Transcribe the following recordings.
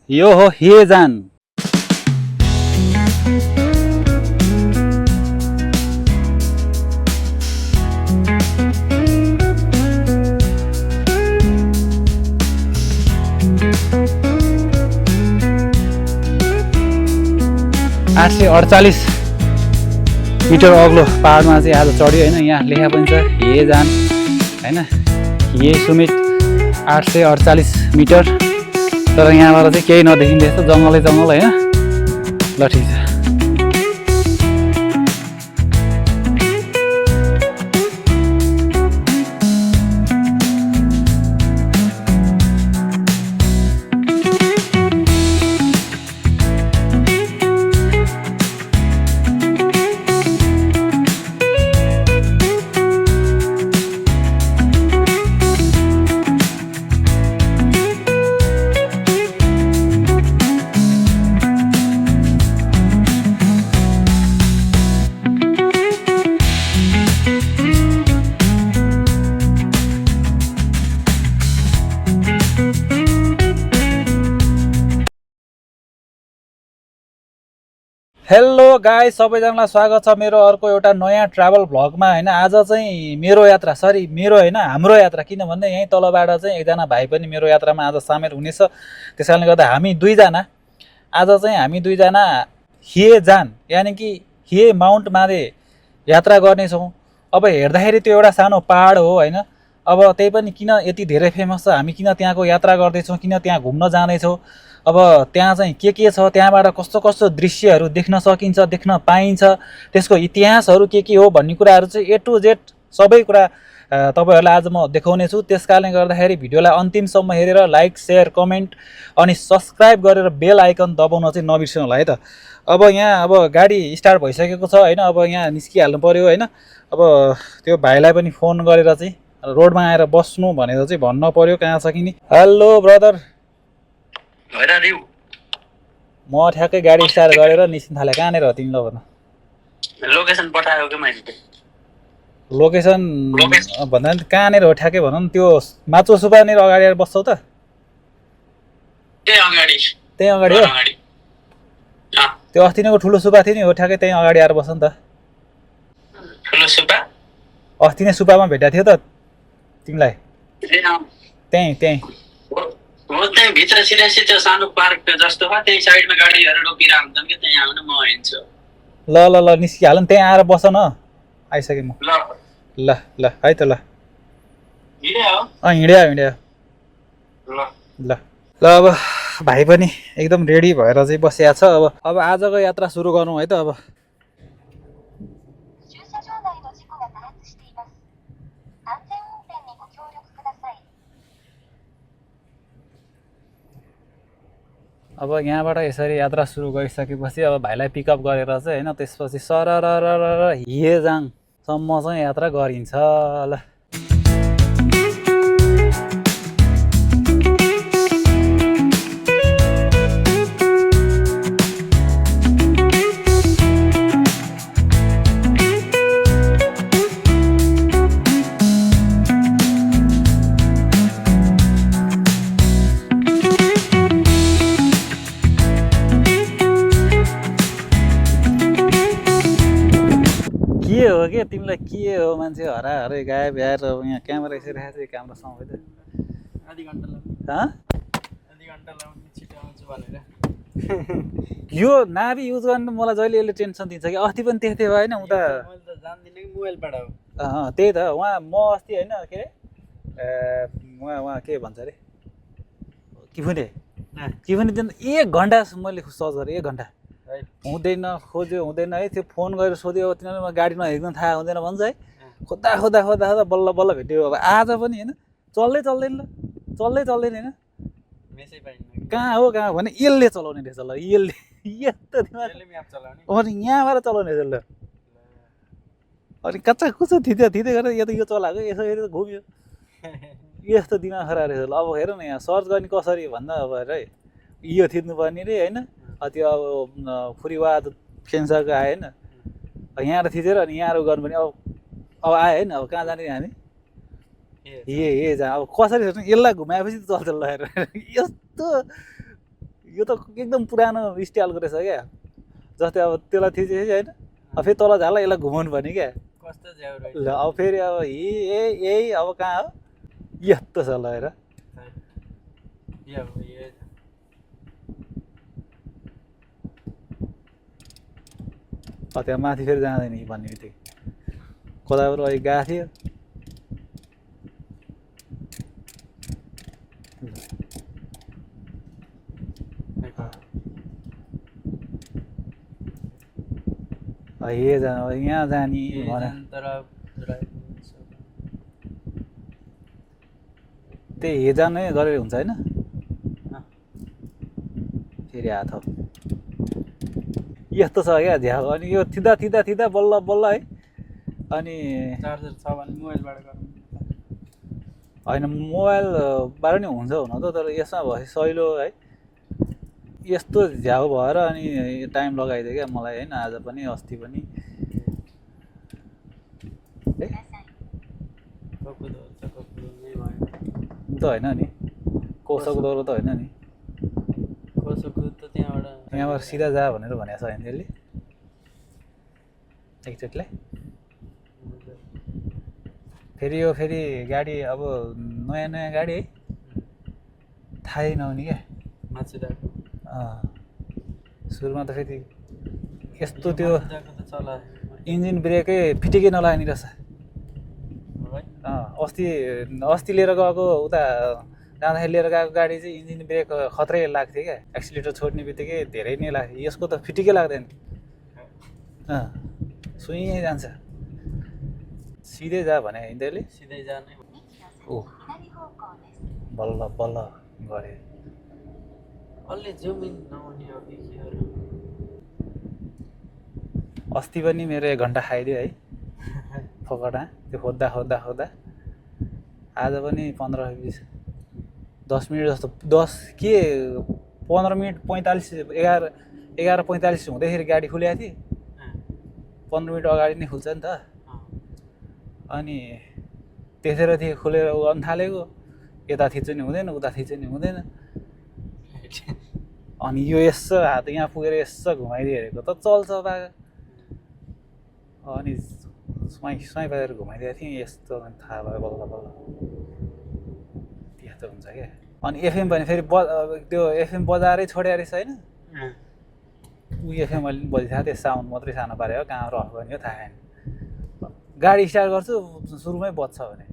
यो हो हेजान। आठ सय 48 मिटर अग्लो पहाडमा चाहिँ आज चढ्यो होइन। यहाँ लेखा पनि छ हेजान होइन, हे सुमित 848 मिटर। तर यहाँबाट चाहिँ केही नदेखिँदैछ, जङ्गलै जङ्गल होइन। ल ठिक छ। हेलो गाइस, सबैजनालाई स्वागत छ मेरो अर्को एउटा नयाँ ट्राभल भ्लगमा होइन। आज चाहिँ मेरो यात्रा, सरी मेरो होइन हाम्रो यात्रा, किनभने यहीँ तलबाट चाहिँ एकजना भाइ पनि मेरो यात्रामा आज सामेल हुनेछ। त्यस कारणले गर्दा हामी दुईजना हेजान यानि कि हे माउन्ट मादे यात्रा गर्नेछौँ। अब हेर्दाखेरि त्यो एउटा सानो पहाड हो होइन। अब त्यही पनि किन यति धेरै फेमस छ, हामी किन त्यहाँको यात्रा गर्दैछौँ, किन त्यहाँ घुम्न जाँदैछौँ, अब त्यहाँ चाहिँ के छ, त्यहाँबाट कस्तो कस्तो दृश्यहरू देख्न सकिन्छ, देख्न पाइन्छ, त्यसको इतिहासहरू के हो भन्ने कुराहरू चाहिँ ए टु जेड सबै कुरा तपाईँहरूलाई आज म देखाउने छु। त्यस कारणले गर्दाखेरि भिडियोलाई अन्तिमसम्म हेरेर लाइक, सेयर, कमेन्ट अनि सब्सक्राइब गरेर बेल आइकन दबाउन चाहिँ नबिर्सनु होला है त। अब यहाँ अब गाडी स्टार्ट भइसकेको छ होइन। अब यहाँ निस्किहाल्नु पऱ्यो होइन। अब त्यो भाइलाई पनि फोन गरेर चाहिँ रोडमा आएर बस्नु भनेर चाहिँ भन्न पऱ्यो, कहाँ छ कि नि। हेलो ब्रदर, म ठ्याक्कै गाडी स्टार्ट गरेर निस्किन थालेँ। कहाँनिर हो तिमी? ल भन। लोकेसन पठायो कि मैले? लोकेसन भन्दा पनि कहाँनिर हो ठ्याक्कै भन न। त्यो माचो सुपानिर अगाडि आएर बस्छौ त? त्यही अगाडि हो। त्यो अस्ति नैको ठुलो सुपा थियो नि, हो ठ्याक्कै त्यहीँ अगाडि आएर बस्छ नि त। ठुलो सुपा अस्ति नै सुपामा भेटेको थियो त तिमीलाई। त्यहीँ हो, त्यही भित्र सिधा सिधा सानो पार्क जस्तो छ, त्यही साइडमा गाडीहरू रोकिरहेको हुन्छन् कि त्यही आउनु म हिँड्छु। ल ल ल निस्किहाल नि, त्यहीँ आएर बस न। आइसकेँ म। ल ल है त। ल हिँड्यो ल। अब भाइ पनि एकदम रेडी भएर चाहिँ बसिया छ। अब आजको यात्रा सुरु गरौँ है त। अब यहाँबाट यसरी यात्रा सुरु गरिसकेपछि अब भाइलाई पिकअप गरेर चाहिँ होइन, त्यसपछि सरर हेजाङसम्म चाहिँ यात्रा गरिन्छ। ल के हो के तिमीलाई के हो मान्छे हराहरै गायब यार। अब यहाँ क्यामेरा यसरी राखेको छ, क्यामेरा समय त आधी घन्टा लाउने छिटो आउँछु भनेर। यो नाभि युज गर्नु मलाई जहिले यसले टेन्सन दिन्छ कि। अस्ति पनि त्यस्तै भयो होइन। उता मैले त जान्दिनँ कि मोबाइलबाट हो। त्यही त उहाँ म अस्ति होइन के अरे उहाँ के भन्छ अरे किफुने दिन 1 घन्टा मैले सर्च गरेँ। 1 घन्टा हुँदैन, खोज्यो हुँदैन है। त्यो फोन गरेर सोध्यो, तिनीहरूमा गाडी नहेर्नु थाहा हुँदैन भन्छ है। खोज्दा बल्ल बल्ल भेट्यो। अब आज पनि होइन चल्दैन होइन। मेसै पाइन्न। कहाँ हो भने यसले चलाउने रहेछ। ल यसले यस्तो म्याप चलाउने अनि यहाँबाट चलाउने रहेछ। ल अनि कच्चा कुच्चा थिच्दै गरेर यो चलाएको यसो घुम्यो। यस्तो दिमाग खराब रहेछ। अब हेर न, यहाँ सर्च गर्ने कसरी भन्दा अब हेर है, यो थिच्नुपर्ने रे होइन। त्यो अब फुरीवाद फेन्सरको आयो होइन, यहाँबाट थिचेर अनि यहाँ गर्नुपर्ने। अब आयो होइन। अब कहाँ जाने हामी? जा अब कसरी यसलाई घुमाएपछि चल्छ ल हेर। यस्तो यो त एकदम पुरानो स्टाइलको रहेछ क्या जस्तै अब त्यसलाई थिचेपछि होइन अब फेरि तल झाला यसलाई घुमाउनु पर्ने क्या कस्तो झ्याउ रहेछ ल अब फेरि अब यही अब कहाँ हो यस्तो छ ल हेर यो हो, यो त्यहाँ माथि फेरि जाँदैन कि भन्ने बित्तिकै कताबाट अलिक गएको थियो यहाँ जाने भने त्यही हेजान नै गरेर हुन्छ होइन फेरि हात हो यस्तो छ क्या झ्याउ अनि यो थिच्दा थिच्दा थिच्दा बल्ल बल्ल है अनि चार्जर छ भने मोबाइलबाट गरौँ होइन मोबाइलबाट नि हुन्छ हुन त तर यसमा भए सहिलो है यस्तो झ्याउ भएर अनि टाइम लगाइदियो क्या मलाई होइन आज पनि अस्ति पनि त होइन नि कोसोको दौरो त होइन नि यहाँबाट सिधा जा भनेर भनेको छ होइन त्यसले एकचोटिलाई फेरि यो फेरि गाडी अब नयाँ नयाँ गाडी है थाहै नहुने क्या सुरुमा त फेरि यस्तो त्यो इन्जिन ब्रेकै फिटिकै नलाग्ने रहेछ अस्ति लिएर गएको उता जाँदाखेरि लिएर गएको गाडी चाहिँ इन्जिन ब्रेक खत्रै लाग्थ्यो क्या एक्सिलेटर छोड्ने बित्तिकै धेरै नै लाग्थ्यो यसको त फिटिकै लाग्दैन सुइँ जान्छ सिधै जा भने होइन त्यसले सिधै जाने ओ बल्ल बल्ल गरे अलि जुम इन नहुने हो कि के हो अस्ति पनि मेरो 1 घन्टा खाइदियो है फोकटा त्यो खोज्दा खोज्दा खोज्दा आज पनि 15-20 10 मिनट जस्तो 15 मिनट 45 11:45 हुँदैखेरि गाडी खुलेको थिएँ 15 मिनट अगाडि नै खुल्छ नि त अनि त्यसरी थियो खुलेर गर्नु थालेको यता थिच्नु नि हुँदैन उता थिच्नु नि हुँदैन अनि यो यसो हात यहाँ पुगेर यसो घुमाइदियो हेरेको त चल्छ बा अनि स्वाइँ पारेर घुमाइदिएको थिएँ यस्तो थाहा भयो बल्ल बल्ल त्यस्तो हुन्छ क्या अनि एफएम पनि फेरि त्यो एफएम बजारै छोड्या रहेछ होइन ऊ एफएम अहिले पनि बजिरहेको थियो साउन्ड मात्रै सानो पारेको कहाँ रफ गर्ने हो थाहा छैन गाडी स्टार्ट गर्छु सुरुमै बज्छ भने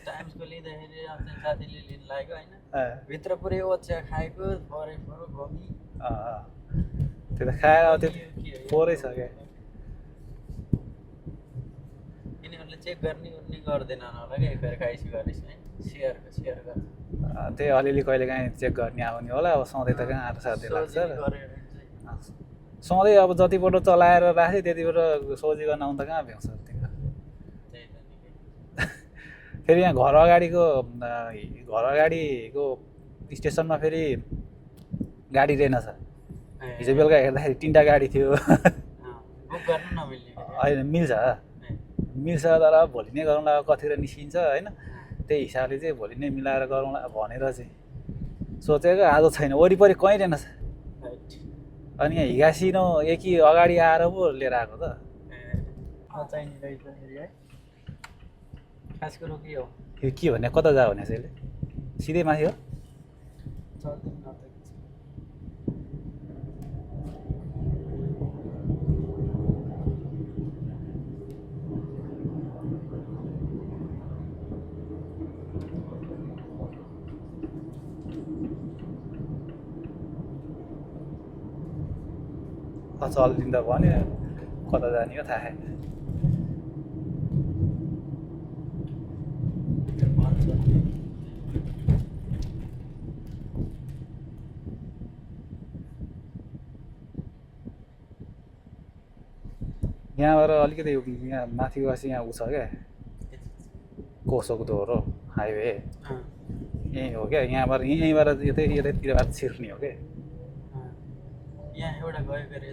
टाइम्सको लिँदाखेरि आफ्नो साथीले लिनु लाग्यो होइन भित्र पुरै ओछ्या खाएको परे घमी त्यो त खाएर त्यो पोरै छ क्या यिनीहरूले चेक गर्ने गर्दैनन् होला क्या एकखेर खाइसी गरेपछि है सेयर गर्छ त्यही अलिअलि कहिले काहीँ चेक गर्ने आउने होला अब सधैँ त कहाँ आएर साध्य लाग्छ सधैँ अब जतिपल्ट चलाएर राख्यो त्यतिबाट सोझी गर्न आउनु त कहाँ भ्याउँछ फेरि यहाँ घर अगाडिको स्टेसनमा फेरि गाडी रहेनछ हिजो बेलुका हेर्दाखेरि 3टा गाडी थियो होइन मिल्छ तर भोलि नै गरौँला कतिखेर निस्किन्छ होइन त्यही हिसाबले चाहिँ भोलि नै मिलाएर गरौँला भनेर चाहिँ सोचेको आज छैन वरिपरि कहीँ रहेनछ अनि यहाँ हिगासिनो एकी अगाडि आएर पो लिएर आएको त खास कुरो के हो यो के भने कता जा भने चाहिँ सिधै माथि हो चलिदिँदा भन्यो कता जाने हो थाहा छैन यहाँबाट अलिकति यहाँ माथि गएपछि यहाँ उ छ क्या कोसोको दोहोरो हाइवे यहीँ हो क्या यहीँबाट यतैतिरबाट छिर्ने हो क्या यहाँ एउटा गयो गरे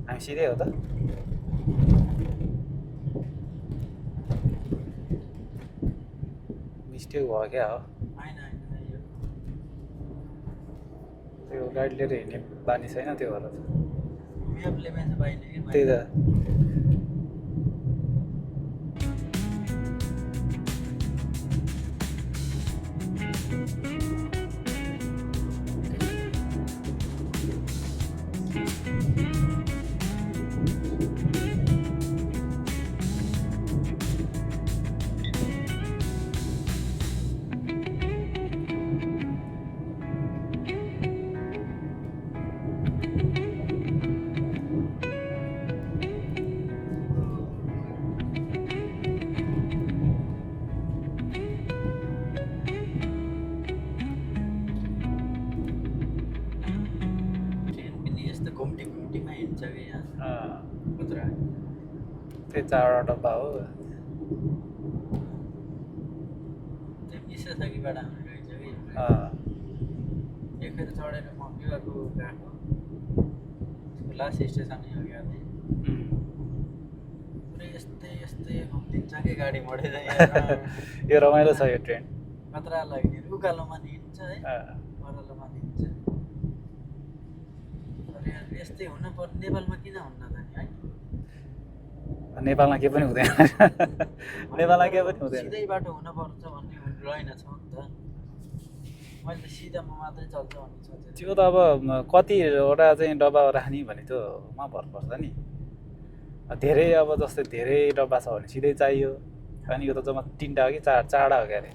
हामी सिधै हो त मिस्टेक भयो क्या हो होइन यो त्यो गाडी लिएर हिँड्ने बानी छैन त्यो भएर त म्यापले मान्छे पाइने कि त्यही त ट्रेन पनि यस्तो घुम्टी घुम्टीमा हिँड्छ कि यहाँ कत्रा त्यही 4वटा डब्बा हो त्यो मिसो छ कि बाट हाम्रो रहेछ कि एकखेर चढेर म बिहाको गएको त्यसको लास्ट स्टेसन हो क्या पुरै यस्तै घुम्दिन्छ कि गाडी मोडेर यो रमाइलो छ यो ट्रेन कत्रा लाग्ने उकालोमा हिँड्छ है ओह्रालोमा हिँड्छ यस्तै हुन पर्ने नेपालमा किन हुन्न त नि है नेपालमा के पनि हुँदैन नेपालमा के पनि हुँदैन सिधै बाटो हुनुपर्छ भन्ने रहेन छ नि त मैले त सिधामा मात्रै चल्छ भन्ने सोचेको त्यो त अब कतिवटा चाहिँ डब्बा राख्ने भने त्यो मा भर पर्छ नि धेरै अब जस्तै धेरै डब्बा छ भने सिधै चाहियो अनि यो त जम्मा 3वटा हो कि 4वटा हो क्या अरे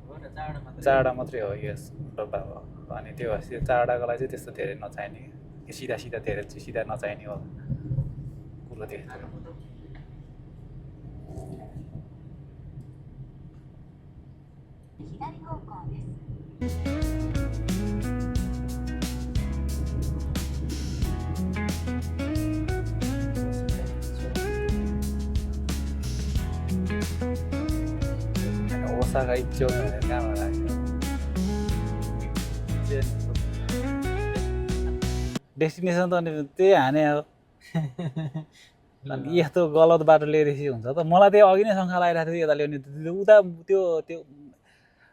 हो र चाँडो मात्रै 4वटा मात्रै हो यस डब्बा हो अनि त्यो 4वटाको लागि चाहिँ त्यस्तो धेरै नचाहिने कि सिधा सिधा धेरै सिधा नचाहिने हो कुरो त्यो ओसाका इच्छो भनेर कहाँबाट आयो डेस्टिनेसन त अनि त्यही हाने हो अनि यस्तो गलत बाटो ल्याइरहेपछि हुन्छ त मलाई त्यही अघि नै शङ्का लागिरहेको थियो यता ल्याउने उता त्यो त्यो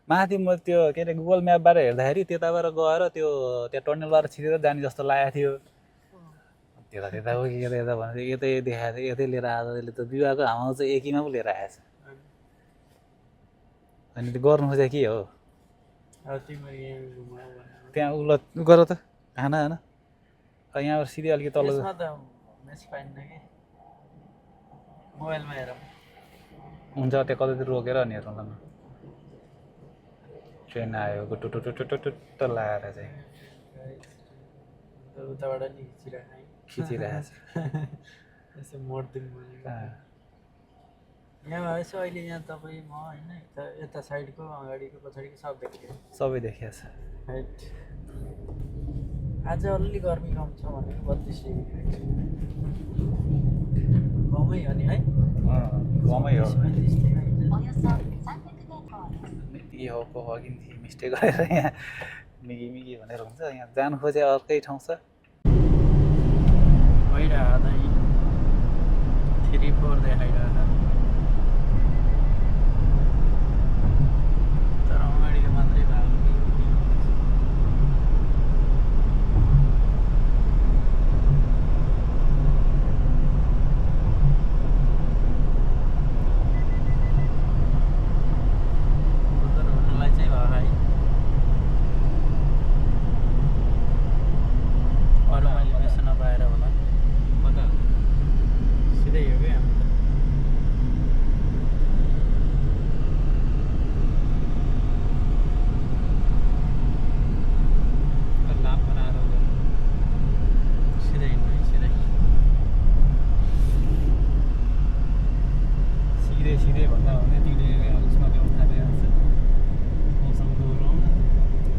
माथि म त्यो के अरे गुगल म्यापबाट हेर्दाखेरि त्यताबाट गएर त्यो त्यहाँ टन्नेलबाट छिरेर जाने जस्तो लागेको थियो त्यता हो कि यता भनेर यतै देखाएको थियो यतै लिएर आएको त्यसले त विवाहको हावामा चाहिँ एकीमा पो लिएर आएछ अनि त्यो गर्नु खोजेको के हो त्यहाँ उल गर त खाना होइन यहाँबाट सिधै अलिकति तल मोबाइलमा हेरौँ हुन्छ त्यो कतैतिर रोकेर अनि हेरौँ न ट्रेन आयो टुटुटुटुटुट लगाएर चाहिँ उताबाट नि खिचिरहेको छ यसो मोड्दिउँ यहाँ यसो अहिले यहाँ तपाईँ म होइन यता साइडको अगाडिको पछाडिको सब देखियो सबै देखिया छ हाइट आज अलि गर्मी कम छ भनेको 32 डिग्री कमै हो नि है कमै हो 35 डिग्री मिगी हो को हो कि मिस्टेक गरेर यहाँ मिगी मिगी भनेर हुन्छ यहाँ जानु खोजे अर्कै ठाउँ छ भइरहेको 3-4 देखाइरहेको तर अगाडिको मात्रै भएको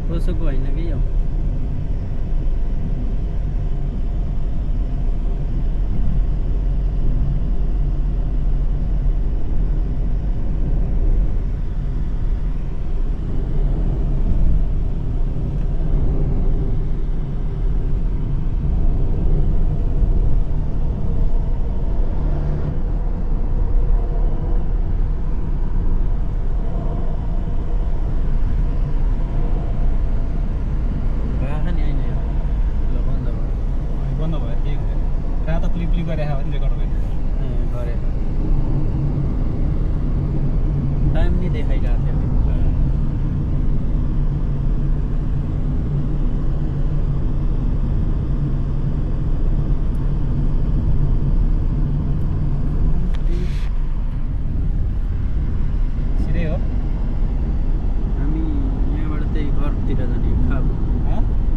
कसोको होइन कि यो देखाइरहेको थियो सिधै हो हामी यहाँबाट त्यही घरतिर जाने हो खाबु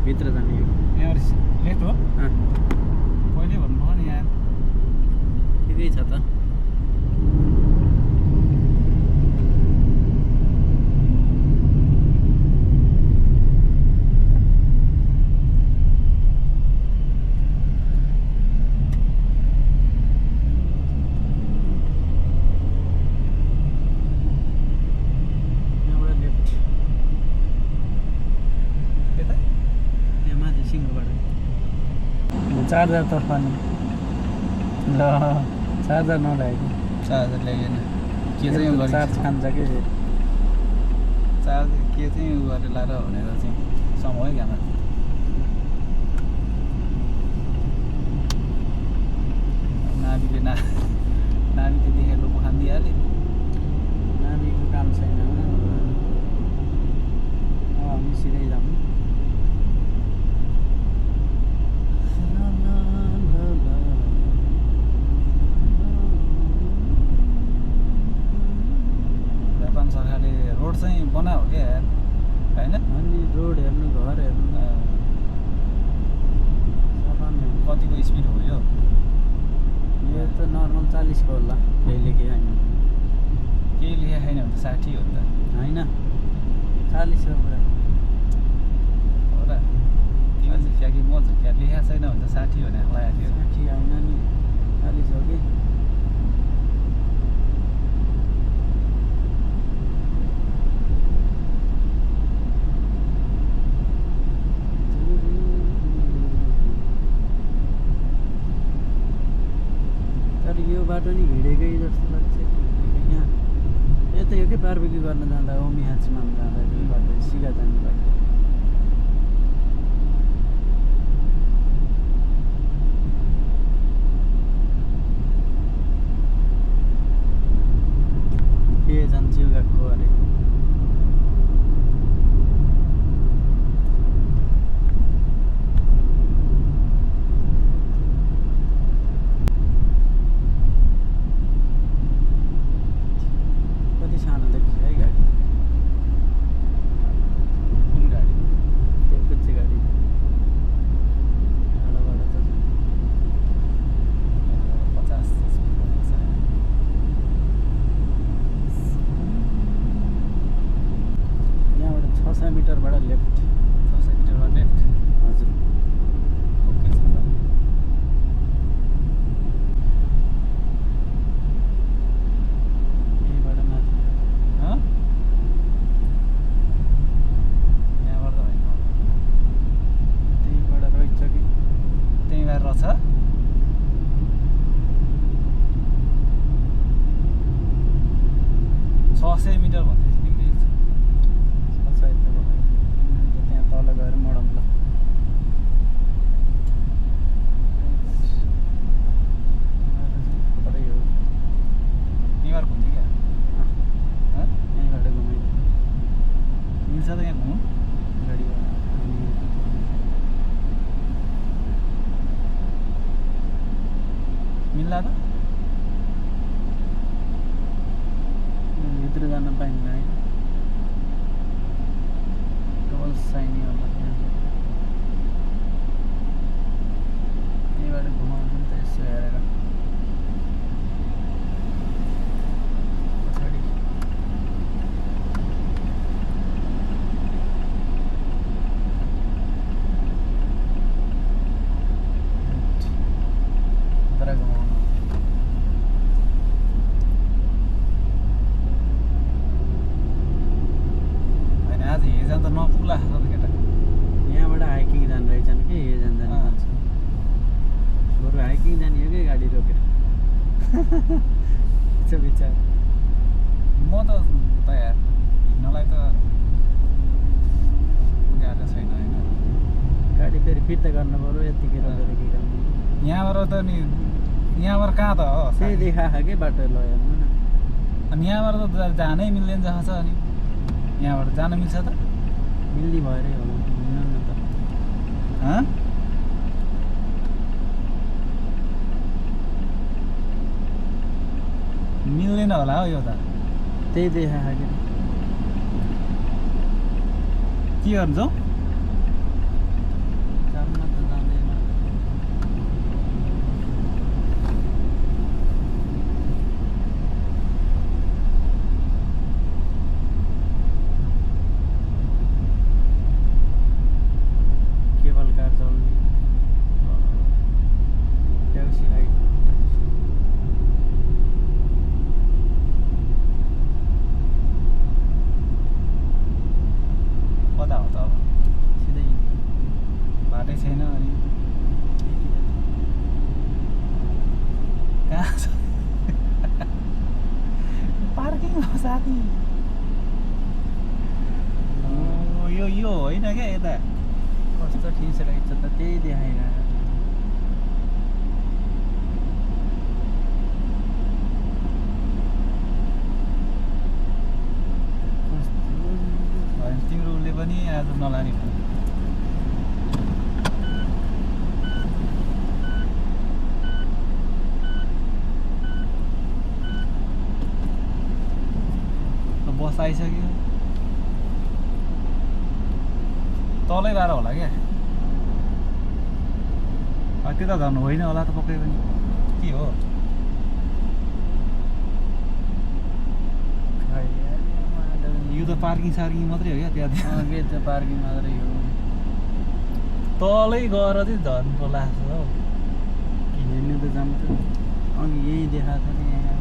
भित्र जाने हो यहाँबाट लेट हो पहिले भन्नुभयो नि यहाँ ठिकै छ त चार्जर तर्फ नि ल चार्जर नल्याएको चार्जर ल्याइएन के चाहिँ उ चार्ज खान्छ कि चार्ज के चाहिँ उ गरेर लाएर भनेर चाहिँ समय क्या नानीले नानी त्यतिखेर लोक खानिदिइहाल्यो नानीको काम छैन हामी सिधै जाऊँ जापान सरकारले रोड चाहिँ बनायो क्या यार होइन अनि रोड हेर्नु घर हेर्नु कतिको स्पिड हो यो त नर्मल 40 को होला केही लेखे होइन केही लेखा छैन भने त 60 हो नि त होइन 40 हो पुरा हो र तिमी चाहिँ क्या कि म चाहिँ क्या लेखा छैन भने त 60 भने लागेको थियो 60 होइन नि 40 हो कि यो बाटो नि हिँडेकै जस्तो लाग्छ यहाँ यतै हो कि बारबेक्यू गर्न जाँदा ओमी ह्याचमा जाँदा यो बाटो सिगा जाने बाटो के जान्छु गएको अरे मिटरबाट लेफ्ट 600 मिटरबाट लेफ्ट हजुर ओके छ त यहीँबाट माथि यहाँबाट त होइन त्यहीँबाट रहेछ कि त्यहीँ गएर रहेछ 600 मिटर भन्दैछ त्यहाँ तल गएर मोडौँ ल पुरै हो यहीँबाट घुम्छ क्या यहीँबाट घुमाइदियो मिल्छ त यहाँ घुम्नु गाडीबाट मिल्ला त भित्र जान पाइन्न है टोल साइनी होला यहीँबाट घुमाउनु नि त यसो हेरेर पछाडि भित्र घुमाउनु आज हिजो त नपुग्ला केटा यहाँबाट हाइकिङ जानु रहेछन् कि जान्छ बरु हाइकिङ जाने हो कि गाडी रोकेर विचार म त यार हिँड्नलाई त गाह्रो छैन होइन गाडी फेरि फिर्ता गर्नु पऱ्यो यत्तिकै रोकेर के गर्नु यहाँबाट त नि यहाँबाट कहाँ त हो त्यही देखा कि बाटो ल हेर्नु न अनि यहाँबाट त जानै मिल्दैन जहाँ छ अनि यहाँबाट जान मिल्छ त मिल्ने भएरै हो मिल्नु न त हँ मिल्दैन होला हौ यो त त्यही देखाएको के गर्नु जाउँ जान्न त जाँदैन केबल कार चल्ने ट्याक्सी हाइट कता हो त अब सिधै बाटै छैन अनि कहाँ छ पार्किङ हो साथी यो होइन क्या यता कस्तो ठिस रहेछ त त्यही देखाइरहेको होइन तिम्रो उसले पनि आज नलाने भयो बस आइसक्यो तलै बाह्र होला क्या त्यता झन् होइन होला त पक्कै पनि के हो यो त पार्किङ सार्किङ मात्रै हो क्या त्यहाँ के त पार्किङ मात्रै हो तलै गएर चाहिँ झर्नु लाग्छ हौ हिँड्नु त जान्छ अघि यही देखाएको थियो नि यहाँ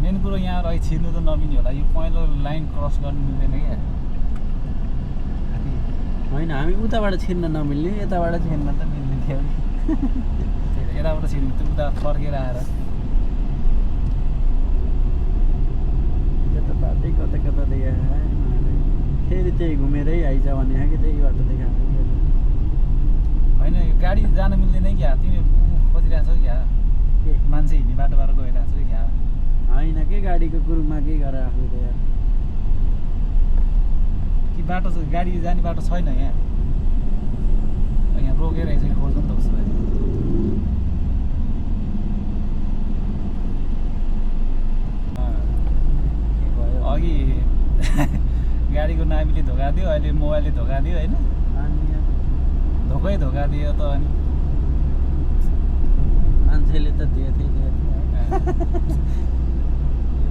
मेन कुरो यहाँ रहि छिर्नु त नमिल्ने होला यो पहिलो लाइन क्रस गर्नु मिल्दैन क्या होइन हामी उताबाट छिर्न नमिल्ने यताबाट छिर्न त मिल्ने थियो नि यताबाट छिर्नु त उता फर्केर आएर यो त बाटै कता कता देखायो फेरि त्यही घुमेरै आइज भन्ने कि त्यही बाटो देखाएको होइन यो गाडी जान मिल्दैन क्या तिमी खोजिरहेको छौ क्या के मान्छे हिँड्ने बाटोबाट गइरहेको छौ क्या होइन के गाडीको कुरुमा के गरेर आफू त यार कि बाटो गाडी जाने बाटो छैन यहाँ यहाँ रोकेर यसरी खोज्नु नि त उसो भए के भयो अघि गाडीको नामीले धोका दियो अहिले मोबाइलले धोका दियो होइन धोका दियो त अनि मान्छेले त दियो थियो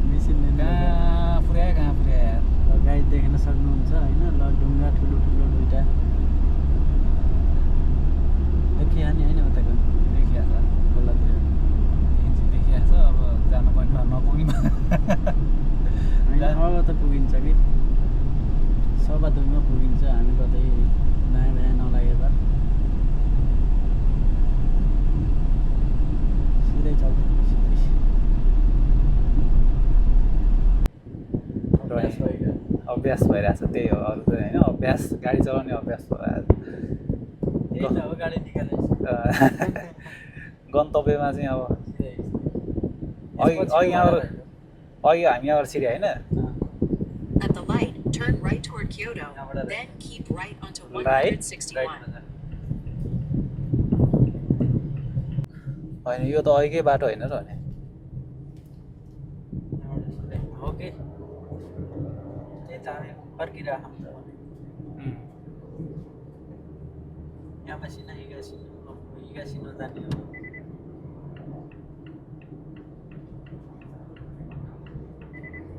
मेसिनले कहाँ पुर्यायो यार गाई देख्न सक्नुहुन्छ होइन ल ढुङ्गा ठुलो ठुलो दुइटा देखिया नि होइन उताको देखिहाल्छ खोलातिर देखिहाल्छ अब जानुपर्ने नपुग्ने होइन अब त पुगिन्छ कि सभा दुईमा पुगिन्छ हामी कतै नयाँ नयाँ नलागे त सिधै चल्छ सिधै अभ्यास भइरहेछ त्यही हो अरू त होइन अभ्यास गाडी चलाउने अभ्यास भइरहेछ त्यही त हो गाडी निकालेछ गन्तव्यमा चाहिँ अब अघि हामी यहाँबाट छिर्यो होइन At the light, turn right toward Kyoto, then keep right onto 161. होइन यो त अघिकै बाटो होइन र भने हो कि त्यही त हामी फर्किरहेको यहाँ बसिन हिगासिन जाने हो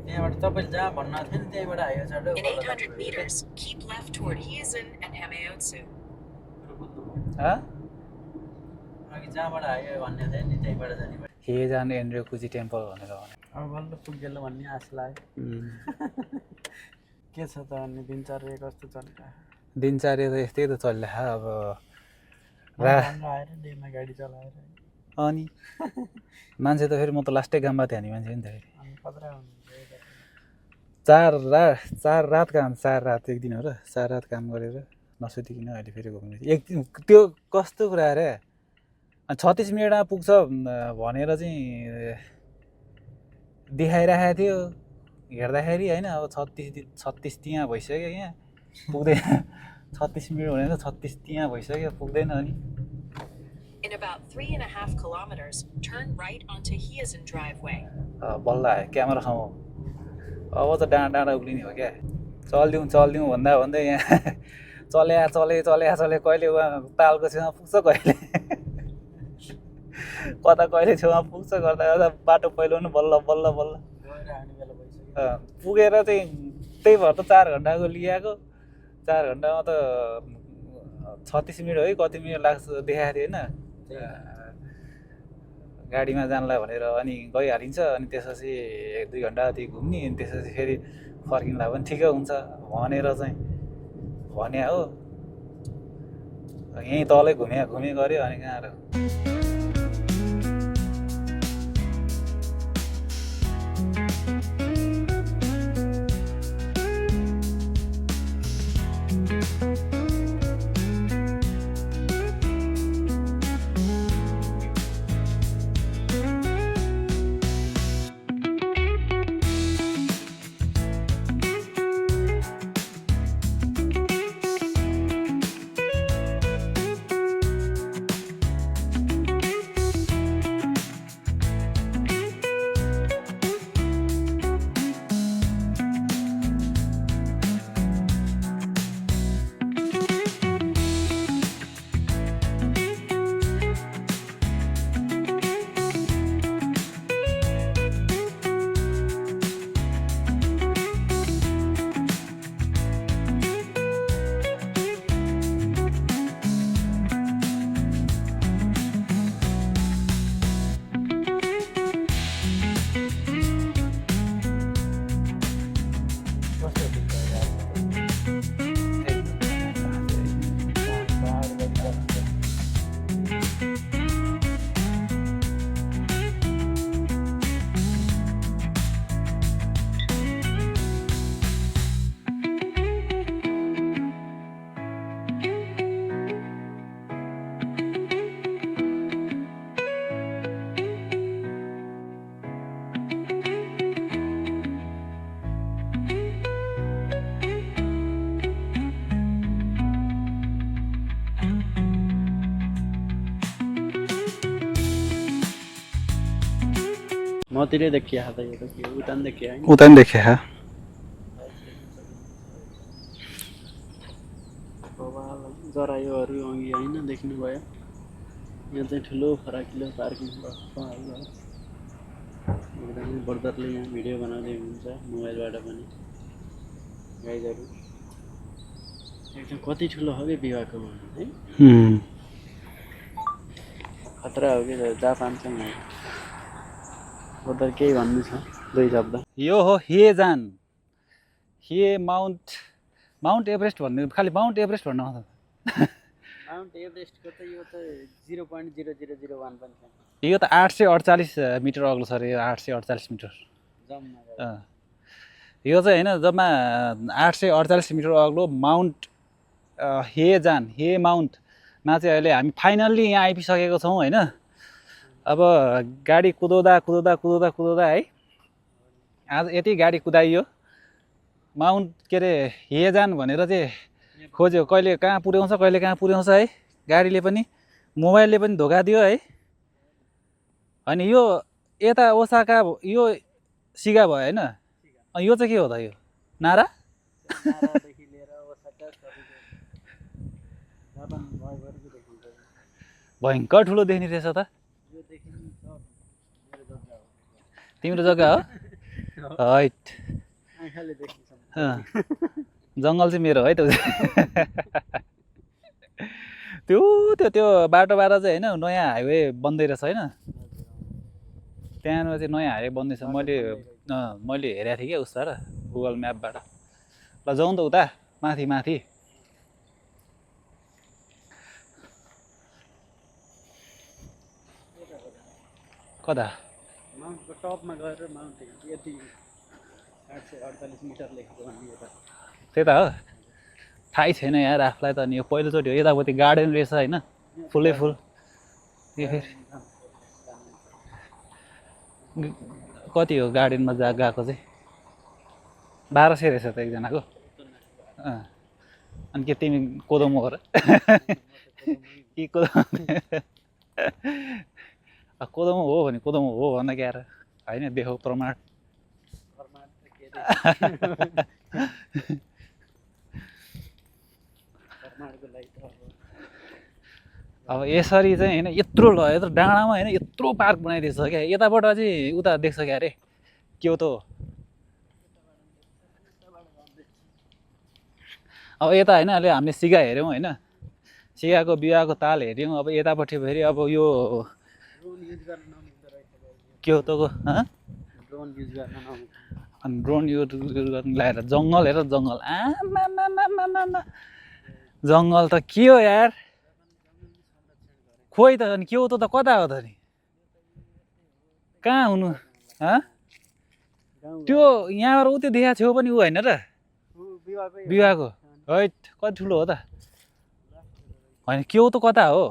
त्यहाँबाट तपाईँले जहाँ भन्नु थियो नि त्यहीँबाट आयो छ In 800 meters, keep left toward Hiezan and Hameotsu. अघि जहाँबाट आयो भन्ने थियो नि त्यहीँबाट जाने हेजान एन्ड्रेकुजी टेम्पल भनेर भने अब बल्ल पुग्यो भन्ने आश लाग्यो के छ त भन्ने दिनचर्या कस्तो चलिरहेको दिनचर्या त यस्तै त चलिरहेको अब आएर डेमा गाडी चलाएर अनि मान्छे त फेरि म त लास्टै गाममा थिएँ नि मान्छे नि त फेरि अनि खतरा हुन्छ चार रात काम 4 रात एक दिन हो र 4 रात काम गरेर नसुतिकन अहिले फेरि घुम्नु एक दिन त्यो कस्तो कुरा अरे 36 मिनटमा पुग्छ भनेर चाहिँ देखाइरहेको थियो हेर्दाखेरि होइन अब 36 त्यहाँ भइसक्यो यहाँ पुग्दैन 36 मिनट भनेर 36 त्यहाँ भइसक्यो पुग्दैन अनि In about 3.5 kilometers, turn right onto Hiazen Driveway. बल्ल आयो क्यामेरासम्म अब त डाँडा उक्लिने हो क्या चलिदिउँ भन्दा भन्दै यहाँ चले कहिले उहाँ तालको छेउमा पुग्छ कहिले कता कहिले छेउमा पुग्छ गर्दा बाटो पहिलो पनि बल्ल गएर आउने बेला भइसक्यो पुगेर चाहिँ त्यही भएर त 4 घन्टाको लिएको 4 घन्टामा त 36 मिनट है कति मिनट लाग्छ देखाएको थियो होइन गाडीमा जानला भनेर अनि गइहालिन्छ अनि त्यसपछि 1-2 घन्टा जति घुम्ने अनि त्यसपछि फेरि फर्किँदा पनि ठिकै हुन्छ भनेर चाहिँ भने हो यहीँ तलै घुमे गऱ्यो अनि कहाँ र मतिरै देखिया त यो त के उता नि देखिया हैन उता नि देखे जरायोहरू अघि होइन देख्नुभयो यहाँ चाहिँ ठुलो फराकिलो पार्किङ भएको एकदमै बर्दरले यहाँ भिडियो बनाउँदै हुनुहुन्छ मोबाइलबाट पनि गाइजहरू एकदम कति ठुलो हो कि विवाहको है खतरा हो कि जापानसँग बर्दर केही भन्नु छ 2 शब्द यो हो हे माउन्ट एभरेस्ट भन्ने खालि माउन्ट एभरेस्ट भन्नु आउँछ माउन्ट एभरेस्टको त यो त 0.0001 पनि छैन यो त 848 मिटर अग्लो छ अरे 848 मिटर जम्मा यो चाहिँ होइन जम्मा 848 मिटर अग्लो माउन्ट हे माउन्टमा चाहिँ अहिले हामी फाइनल्ली यहाँ आइपुगिसकेको छौँ होइन अब गाडी कुदाउँदा है आज यति गाडी कुदाइयो माउन्ट के अरे हेजान भनेर चाहिँ खोज्यो कहिले कहाँ पुर्याउँछ है गाडीले पनि मोबाइलले पनि धोका दियो है अनि यो यता ओसाका यो सिगा भयो होइन यो चाहिँ के हो त यो नारा नारादेखि लिएर ओसाका जापान भएकोहरू देखिन्छ भयङ्कर ठुलो देख्ने रहेछ त यो देखि मेरो जग्गा हो तिम्रो जग्गा हो हैट आँखाले देखिन्छ जङ्गल चाहिँ मेरो है त त्यो बाटोबाट चाहिँ होइन नयाँ हाइवे बन्दै रहेछ होइन त्यहाँनिर चाहिँ नयाँ हाइवे बन्दैछ मैले हेरेको थिएँ क्या उसबाट गुगल म्यापबाट ल जाउँ त उता माथि कता माउन्टको टपमा गएर माउन्ट यति 848 मिटर लेखेको भन्ने यता त्यही त हो थाहै छैन यार आफूलाई त अनि यो पहिलोचोटि हो यतापट्टि गार्डन रहेछ होइन फुलै फुल यो फेरि कति हो गार्डनमा गएको चाहिँ 1200 रहेछ त एकजनाको अनि के तिमी कोदोमो हो र कि कोदोमो हो भने कोदोमो हो भन्न क्यार होइन देखो प्रमाण अब यसरी चाहिँ होइन यत्रो डाँडामा होइन यत्रो पार्क बनाइदिएछ क्या यताबाट चाहिँ उता देख्छ क्या अरे क्योतो अब यता होइन अहिले हामीले सिगा हेऱ्यौँ होइन सिगाको विवाहको ताल हेऱ्यौँ अब यतापट्टि फेरि अब यो क्योतोको अनि ड्रोन युज गर्नु लगाएर जङ्गल हेर जङ्गल आमा जङ्गल त के हो यार खोइ त अनि क्योतो त कता हो त नि कहाँ हुनु त्यो यहाँबाट उतै देखाएको छेउ पनि ऊ होइन र विवाहको है कति ठुलो हो त होइन क्योतो कता हो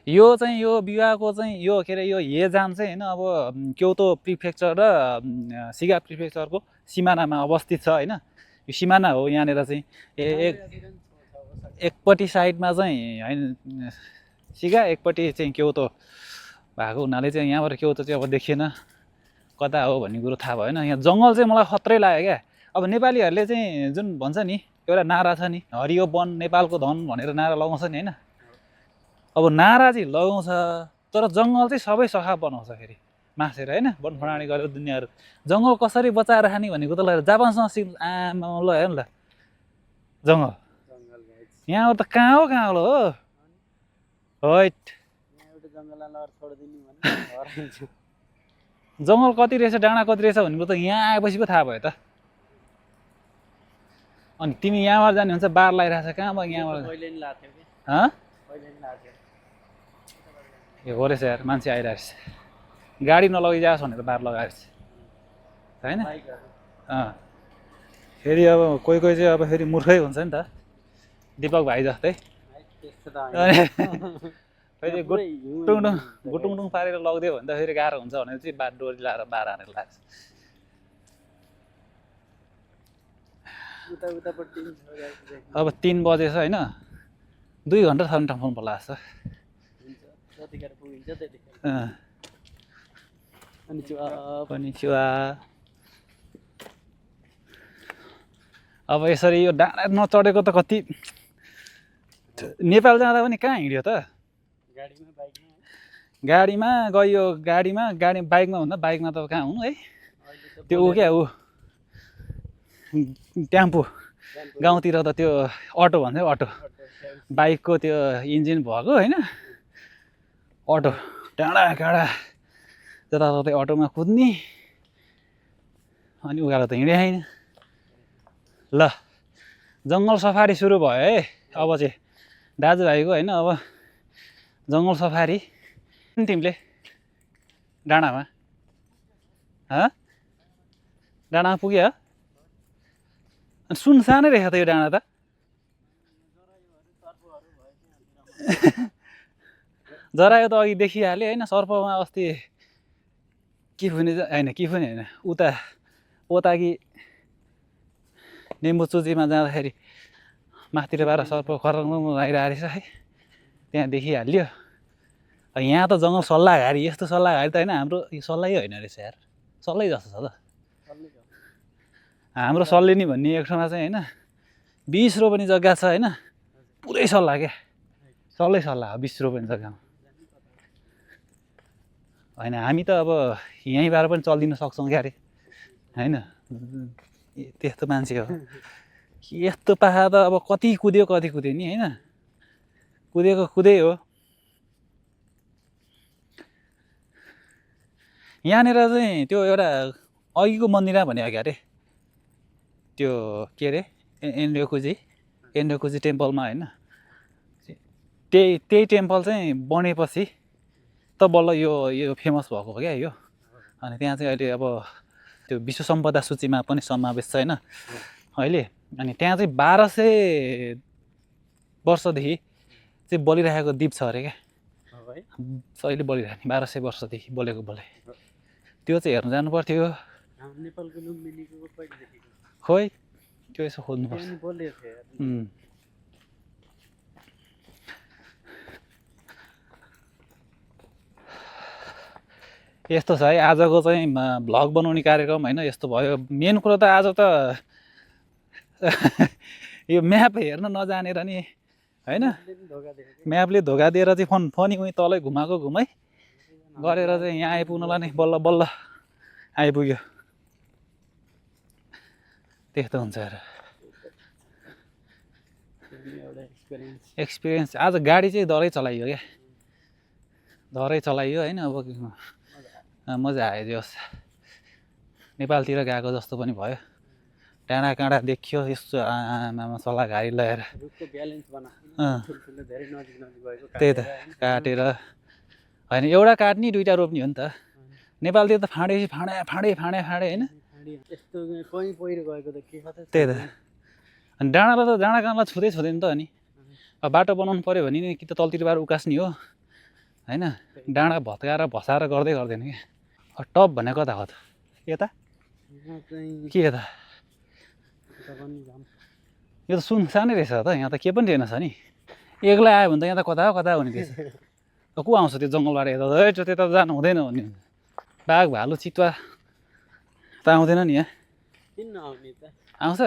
यो चाहिँ यो विवाहको चाहिँ यो के अरे यो हेजाम चाहिँ होइन अब क्योतो प्रिफेक्चर र सिगा प्रिफेक्चरको सिमानामा अवस्थित छ होइन यो सिमाना हो यहाँनिर चाहिँ एकपट्टि साइडमा चाहिँ होइन सिगा एकपट्टि चाहिँ क्योतो भएको हुनाले चाहिँ यहाँबाट क्योतो चाहिँ अब देखिएन कता हो भन्ने कुरो थाहा भएन यहाँ जङ्गल चाहिँ मलाई खत्रै लाग्यो क्या अब नेपालीहरूले चाहिँ जुन भन्छ नि एउटा नारा छ नि हरियो वन नेपालको धन भनेर नारा लगाउँछ नि होइन अब नारा चाहिँ लगाउँछ तर जङ्गल चाहिँ सबै सखा बनाउँछ फेरि मासेर होइन वनफडानी गरेर दुनियाँहरू जङ्गल कसरी बचाएर राख्ने भनेको त ल जापानसँग सिक आमा ल हेर्नु ल जङ्गल यहाँबाट त कहाँ हो हैट जङ्गल कति रहेछ डाँडा कति रहेछ भनेको त यहाँ आएपछि पो थाहा भयो त अनि तिमी यहाँबाट जाने हुन्छ बार लगाइरहेको छ कहाँ भयो यहाँबाट ए हो रहेछ यार मान्छे आइरहेछ गाडी नलगिजाओस् भनेर बार लगाएर होइन फेरि अब कोही चाहिँ अब फेरि मूर्खै हुन्छ नि त दीपक भाइ जस्तै फेरि गुटुङडुङ पारेर लगिदियो भने त फेरि गाह्रो हुन्छ भनेर चाहिँ बार डोरी लाएर बार हानेर लाग्छ अब 3 बजेछ होइन 2 घन्टा छ भने ठाउँ पर्ला जस्तो अब यसरी यो डाँडा नचढेको त कति नेपाल जाँदा पनि कहाँ हिँड्यो त गाडीमा गयो गाडी बाइकमा भन्दा बाइकमा त कहाँ हुनु है त्यो ऊ क्या ऊ टेम्पो गाउँतिर त त्यो अटो भन्छ अटो बाइकको त्यो इन्जिन भएको होइन अटो डाँडा काँडा जताततै अटोमा कुद्ने अनि उकालो त हिँडे होइन ल जङ्गल सफारी सुरु भयो है अब चाहिँ दाजुभाइको होइन अब जङ्गल सफारी तिमीले डाँडामा डाँडामा पुग्यो अनि सुनसानै रहेछ त यो डाँडा त जरायो त अघि देखिहाल्यो होइन सर्पमा अस्ति के फुने होइन उता कि नेम्बुचुचीमा जाँदाखेरि माथिबाट सर्प खराङ आइरहेको रहेछ है त्यहाँ देखिहाल्यो यहाँ त जङ्गल सल्लाहघारी यस्तो सल्लाहघारी त होइन हाम्रो यो सल्लाहै होइन रहेछ यार सल्लाह जस्तो छ त हाम्रो सल्लिनी भन्ने एक ठाउँमा चाहिँ होइन 20 रोपनी जग्गा छ होइन पुरै सल्लाह क्या सल्लाह 20 रोपनी जग्गामा होइन हामी त अब यहीँबाट पनि चलिदिन सक्छौँ क्या अरे होइन त्यस्तो मान्छे हो यस्तो पाखा त अब कति कुद्यो नि होइन कुदेको कुदै हो यहाँनिर चाहिँ त्यो एउटा अघिको मन्दिर भनेको क्या अरे त्यो के अरे एन्डोकुजी टेम्पलमा होइन त्यही टेम्पल चाहिँ बनेपछि त बल्ल यो फेमस भएको हो क्या यो अनि त्यहाँ चाहिँ अहिले अब त्यो विश्व सम्पदा सूचीमा पनि समावेश छ होइन अहिले अनि त्यहाँ चाहिँ 1200 वर्षदेखि चाहिँ बलिरहेको द्वीप छ अरे क्या है अहिले बोलिरहने 1200 वर्षदेखि बोलेको बोले त्यो चाहिँ हेर्न जानु पर्थ्यो नेपालको लुम्बिनीको कहिले देखेको खोइ त्यो यसो खोज्नुपर्छ त्यहाँ नि बोलेको थियो यस्तो छ है आजको चाहिँ भ्लग बनाउने कार्यक्रम होइन यस्तो भयो मेन कुरो त आज त यो म्याप हेर्न नजानेर नि होइन म्यापले धोका दिएर चाहिँ फनी उहीँ तलै घुमाएको घुमाइ गरेर चाहिँ यहाँ आइपुग्नलाई नै बल्ल बल्ल आइपुग्यो त्यस्तो हुन्छ हेर एक्सपिरियन्स आज गाडी चाहिँ डरै चलाइयो क्या डरै चलाइयो होइन अब मजा आयो जोस् नेपालतिर गएको जस्तो पनि भयो डाँडा काँडा देखियो यस्तो आमामा सल्लाह घारी लगाएर त्यही त काटेर होइन एउटा काट्ने दुइटा रोप्ने हो नि त नेपालतिर त फाँडे होइन यस्तो कहीँ पहिरो गएको त के कता त्यही त अनि डाँडालाई त डाँडा काँडा छुँदैन त अनि अब बाटो बनाउनु पऱ्यो भने नि कि त तलतिरबाट उकास्ने हो होइन डाँडा भत्काएर भसाएर गर्दैन क्या टप भने कता हो त यता के यता यो त सुनसानै रहेछ त यहाँ त के पनि रहेनछ नि एक्लै आयो भने त यहाँ त कता हुने रहेछ को आउँछ त्यो जङ्गलबाट यता त्यता जानु हुँदैन भन्ने बाघ भालु चितुवा त आउँदैन नि यहाँ किन नआउने त आउँछ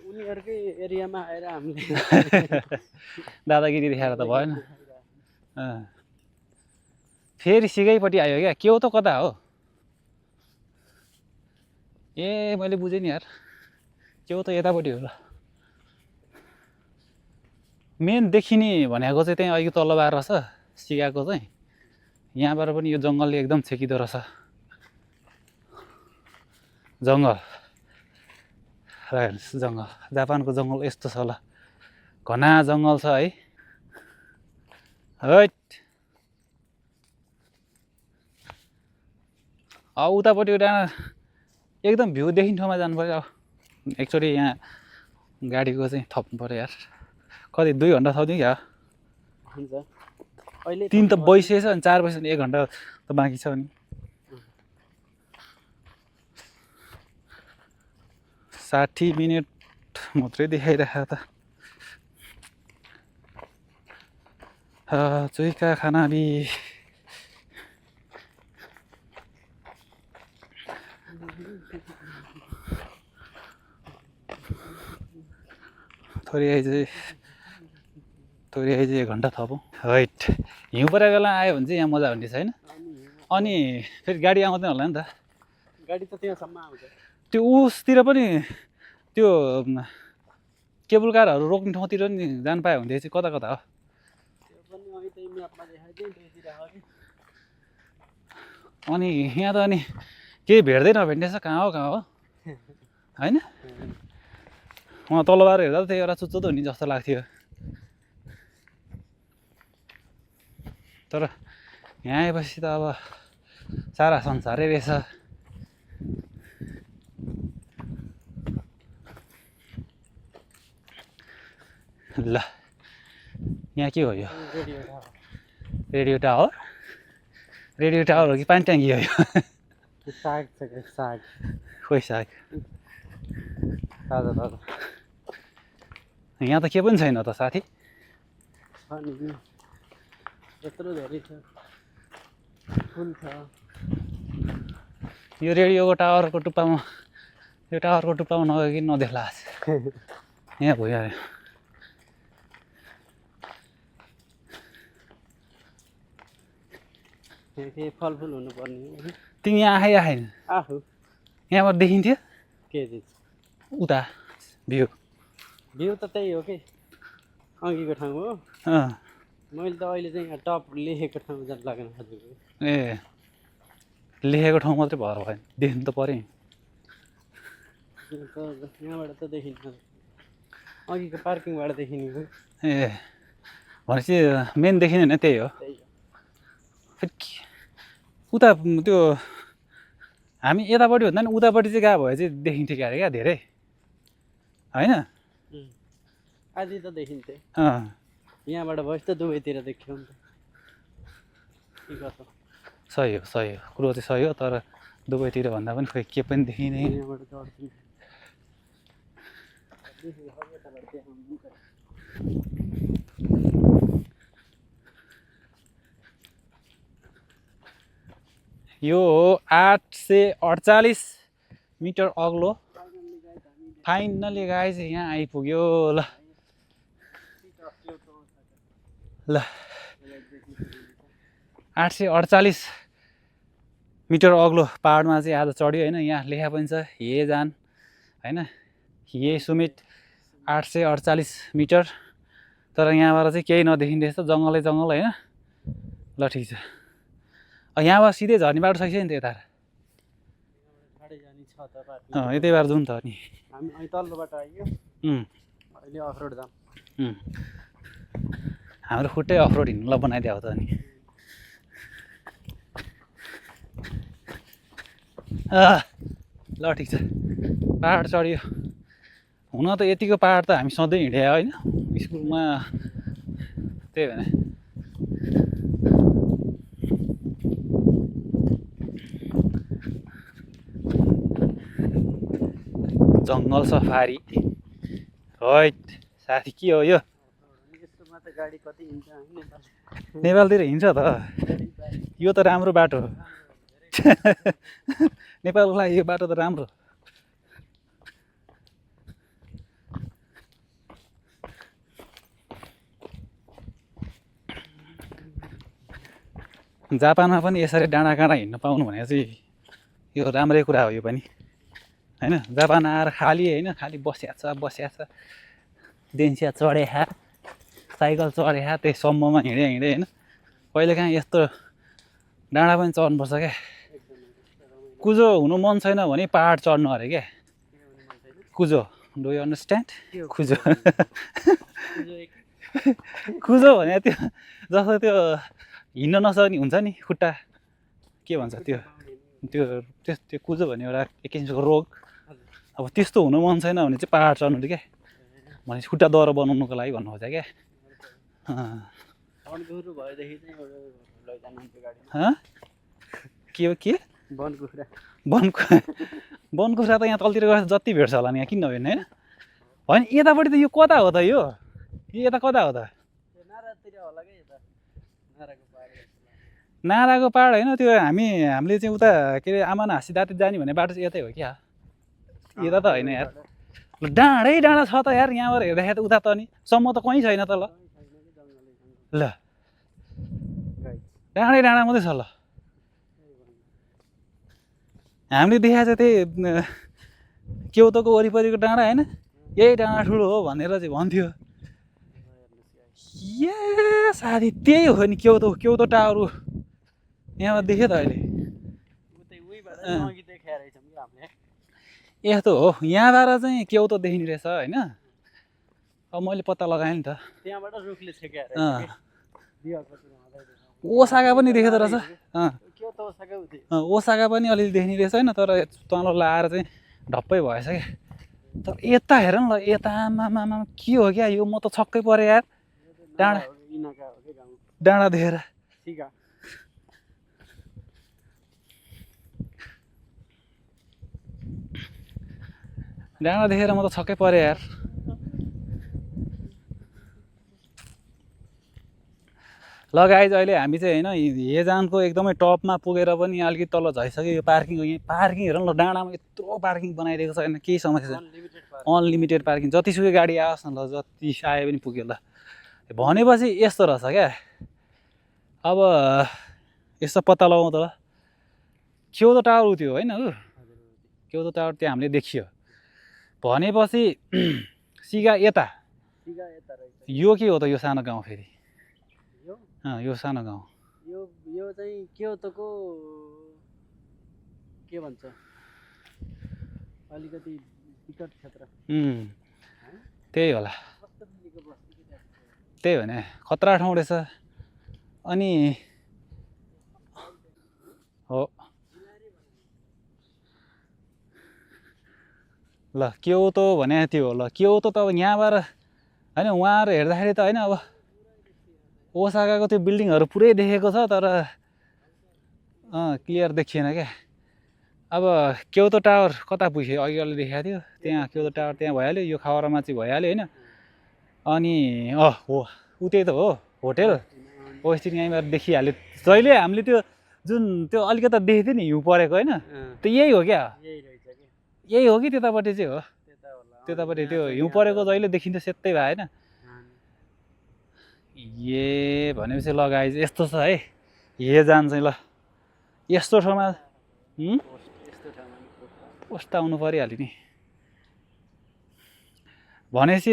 उनीहरूकै एरियामा आएर हामीले दादागिरी देखाएर त भएन फेरि सिकैपट्टि आयो क्या के हो त कता हो ए मैले बुझेँ नि यार के हो त यतापट्टि हो ल मेन देखिने भनेको चाहिँ त्यहीँ अघि तल बार रहेछ सिकाएको चाहिँ यहाँबाट पनि यो जङ्गलले एकदम छेकिँदो रहेछ जङ्गल जङ्गल जापानको जङ्गल यस्तो छ ल घना जङ्गल छ है उतापट्टि डाँडा एकदम भ्यू देखिने ठाउँमा जानु पऱ्यो एकचोटि यहाँ गाडीको चाहिँ थप्नु पऱ्यो यार कति 2 घन्टा थप्दिउँ क्या हुन्छ अहिले 3 त बसिएछ अनि 4 बजी 1 घन्टा त बाँकी छ नि 60 मिनट मात्रै देखाइरहेको त चुइका खानाबी थोरै आइज 1 घन्टा थपौँ राइट हिउँ परेको बेला आयो भने चाहिँ यहाँ मजा हुने छैन अनि फेरि गाडी आउँदैन होला नि त गाडी त त्यहाँसम्म आउँछ त्यो उसतिर पनि त्यो केबल कारहरू रोक्ने ठाउँतिर नि जानु पायो भने चाहिँ कता कता हो त्यो पनि अहिले त्यही म्यापमा देखाइदियो त्यहीतिर हो कि अनि यहाँ त अनि केही भेट्दै नभेट्ने छ कहाँ हो होइन उहाँ तलबार हेर्दा त त्यही एउटा चुच्चो त हुने जस्तो लाग्थ्यो तर यहाँ आएपछि त अब सारा संसारै रहेछ ल यहाँ के हो यो रेडियो टावर हो कि पानी ट्याङ्की हो यो साग छ क्या साग खोइ साग ताजा यहाँ त के पनि छैन त साथी नि यत्रो धेरै छ फुल छ यो रेडियोको टावरको टुप्पामा नगयो कि नदेख्ला यहाँ भइहाल्यो केही फलफुल हुनुपर्ने तिमी यहाँ आएन आफू यहाँबाट देखिन्थ्यो के चिज उता भ्यू त त्यही हो कि अघिको ठाउँ हो मैले त अहिले चाहिँ यहाँ टप लेखेको ठाउँ जानु लागेन हजुर ए लेखेको ठाउँ मात्रै भएर भयो देख्नु त पऱ्यो यहाँबाट त देखिन्छ अघिको पार्किङबाट देखिने हो ए भनेपछि मेन देखिने होइन त्यही हो उता त्यो हामी यतापट्टि भन्दा नि उतापट्टि चाहिँ गएको भए चाहिँ देखिन्थ्यो क्या अरे क्या धेरै होइन आधी त देखिन्थ्यो यहाँबाट भएपछि त दुवैतिर देख्यो नि त सही हो कुरो चाहिँ सही हो तर दुवैतिर भन्दा पनि खोइ के पनि देखिने यहाँबाट चढ्छु यो हो 848 मिटर अग्लो फाइनली गाइज यहाँ आइपुग्यो ल 848 मिटर अग्लो पहाडमा चाहिँ आज चढ्यो होइन यहाँ लेखा पनि छ हे जान होइन हे सुमित 848 मिटर तर यहाँबाट चाहिँ केही नदेखिँदैछ जङ्गलै जङ्गल होइन ल ठिक छ यहाँबाट सिधै झर्ने बाटो सकिसक्यो नि त यता यतै बार जाउँ त अनि हामी अहिले तल्लो बाटो आइयो अहिले अफरोड जाम हाम्रो खुट्टै अफरोड हिँड्नुलाई बनाइदियो हो त अनि ल ठिक छ पहाड चढ्यो हुन त यतिको पहाड त हामी सधैँ हिँडे होइन स्कुलमा त्यही भने जङ्गल सफारी हैट साथी के हो यो यस्तोमा त गाडी कति हिँड्छ हामी नेपालतिर हिँड्छ त यो त राम्रो बाटो हो नेपालको लागि यो बाटो त राम्रो जापानमा पनि यसरी डाँडा काँडा हिँड्न पाउनु भने चाहिँ यो राम्रै कुरा हो यो पनि होइन जापान आएर खाली होइन खाली बस्या छ देन्सिया चढ्या साइकल चढ्या त्यही सम्ममा हिँडे होइन कहिलेकाहीँ यस्तो डाँडा पनि चढ्नुपर्छ क्या कुजो हुनु मन छैन भने पहाड चढ्नु अरे क्या कुजो डु यु अन्डरस्ट्यान्ड कुजो कुजो भने त्यो जस्तो त्यो हिँड्न नसक्ने हुन्छ नि खुट्टा के भन्छ त्यो त्यो त्यो कुजो भन्ने एउटा एक किसिमको रोग अब त्यस्तो हुनु मन छैन भने चाहिँ पहाड चढ्नु क्या भनेपछि खुट्टा दह्रो बनाउनुको लागि भन्नु खोज्छ क्या के हो के बनकुखुरा त यहाँ तलतिर गएर जति भेट्छ होला नि यहाँ किन नभेट्ने होइन यतापट्टि त यो कता हो त यो यता कता हो त नाराको पहाड होइन त्यो हामीले चाहिँ उता के अरे आमा हाँसी दाँती जाने भन्ने बाटो चाहिँ यतै हो क्या यता त होइन यार डाँडै डाँडा छ त यार यहाँबाट हेर्दाखेरि त उता त नि सम्म त कहीँ छैन त ल डाँडै डाँडा मात्रै छ ल हामीले देखाएको चाहिँ त्यही केउतोको वरिपरिको डाँडा होइन यही डाँडा ठुलो हो भनेर चाहिँ भन्थ्यो ए साथी त्यही हो नि केउतो टावर यहाँ देख्यो त अहिले यस्तो हो यहाँबाट चाहिँ केउतो देखिने रहेछ होइन अब मैले पत्ता लगाएँ नि त ओसाका पनि देखेको रहेछ ओसाका पनि अलिअलि देख्ने रहेछ होइन तर तल लाएर चाहिँ ढप्पै भएछ क्या तर यता हेर न ल यतामा के हो क्या यो म त छक्कै परेँ यार डाँडा देखेर डाँडा देखेर म त छक्कै परेँ यार ल गाइज अहिले हामी चाहिँ होइन हेजानको एकदमै टपमा पुगेर पनि अलिकति तल झैसक्यो यो पार्किङ हेर न ल डाँडामा यत्रो पार्किङ बनाइदिएको छ होइन केही समस्या छैन अनलिमिटेड पार्किङ जतिसुकै गाडी आओस् न ल जति आए पनि पुग्यो ल भनेपछि यस्तो रहेछ क्या अब यसो पत्ता लगाउँ त ल केउतो टावर थियो होइन केउतो टावर त्यहाँ हामीले देखियो भनेपछि सिगा यता यो के हो त यो सानो गाउँ फेरि यो सानो गाउँ यो चाहिँ केउतोको के भन्छ अलिकति विकट क्षेत्र त्यही होला त्यही भने खतरा ठाउँ रहेछ अनि हो ल केउतो भने त्यो हो ल केउतो त अब यहाँबाट होइन उहाँहरू हेर्दाखेरि त होइन अब ओसाकाको त्यो बिल्डिङहरू पुरै देखेको छ तर क्लियर देखिएन क्या अब क्योतो टावर कता पुग्यो अघि अलि देखाएको थियो त्यहाँ क्योतो टावर त्यहाँ भइहाल्यो यो खवरमा चाहिँ भइहाल्यो होइन अनि हो उतै त हो होटेल वेस्टिन यहीँबाट देखिहाल्यो जहिले हामीले त्यो जुन त्यो अलिकता देखेको थियो नि हिउँ परेको होइन त्यो यही हो क्या यही हो कि त्यतापट्टि चाहिँ हो त्यतापट्टि त्यो हिउँ परेको जहिले देखिन्थ्यो सेतै भए होइन ए भनेपछि ल गाइज यस्तो छ है हे जान्छ ल यस्तो ठाउँमा पोस्ट आउनु परिहाल्यो नि भनेपछि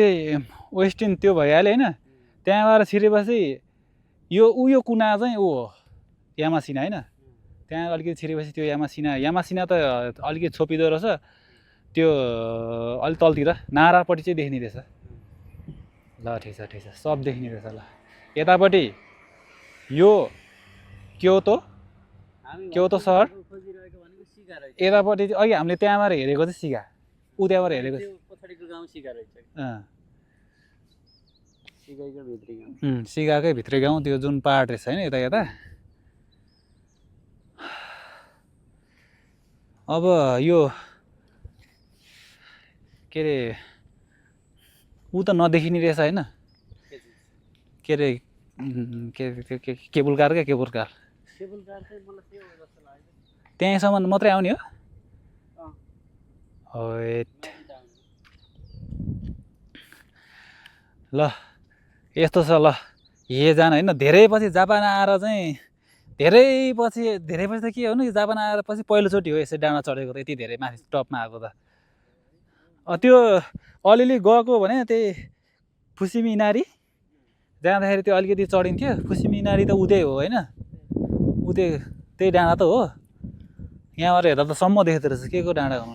वेस्टिन त्यो भइहाल्यो होइन त्यहाँबाट छिरेपछि यो कुना चाहिँ ऊ हो यामासिना होइन त्यहाँ अलिकति छिरेपछि त्यो यामासिना त अलिकति छोपिँदो रहेछ त्यो अलिक तलतिर नारापट्टि चाहिँ देख्ने रहेछ ल ठिक छ सब देख्ने रहेछ ल यतापट्टि यो क्योतो सहर यतापट्टि अघि हामीले त्यहाँबाट हेरेको चाहिँ सिगा ऊ त्यहाँबाट हेरेको पछाडिको गाउँ सिगा रहेछ सिगाकै भित्री गाउँ त्यो जुन पाहाड रहेछ होइन यता अब यो के अरे ऊ त नदेखिने रहेछ होइन के अरे केबुल कार त्यहीँसम्म मात्रै आउने हो ल यस्तो छ ल हे जान होइन धेरै पछि जापान आएर चाहिँ धेरै पछि त के हो नि जापान आएर पछि पहिलोचोटि हो यसरी डाँडा चढेको त यति धेरै माथि टपमा आएको त त्यो अलिअलि गएको भने त्यही फुसिमिनारी जाँदाखेरि त्यो अलिकति चढिन्थ्यो फुसिमिनारी त उतै हो होइन त्यही डाँडा त हो यहाँबाट हेर्दा त सम्म देख्दो रहेछ के को डाँडा हो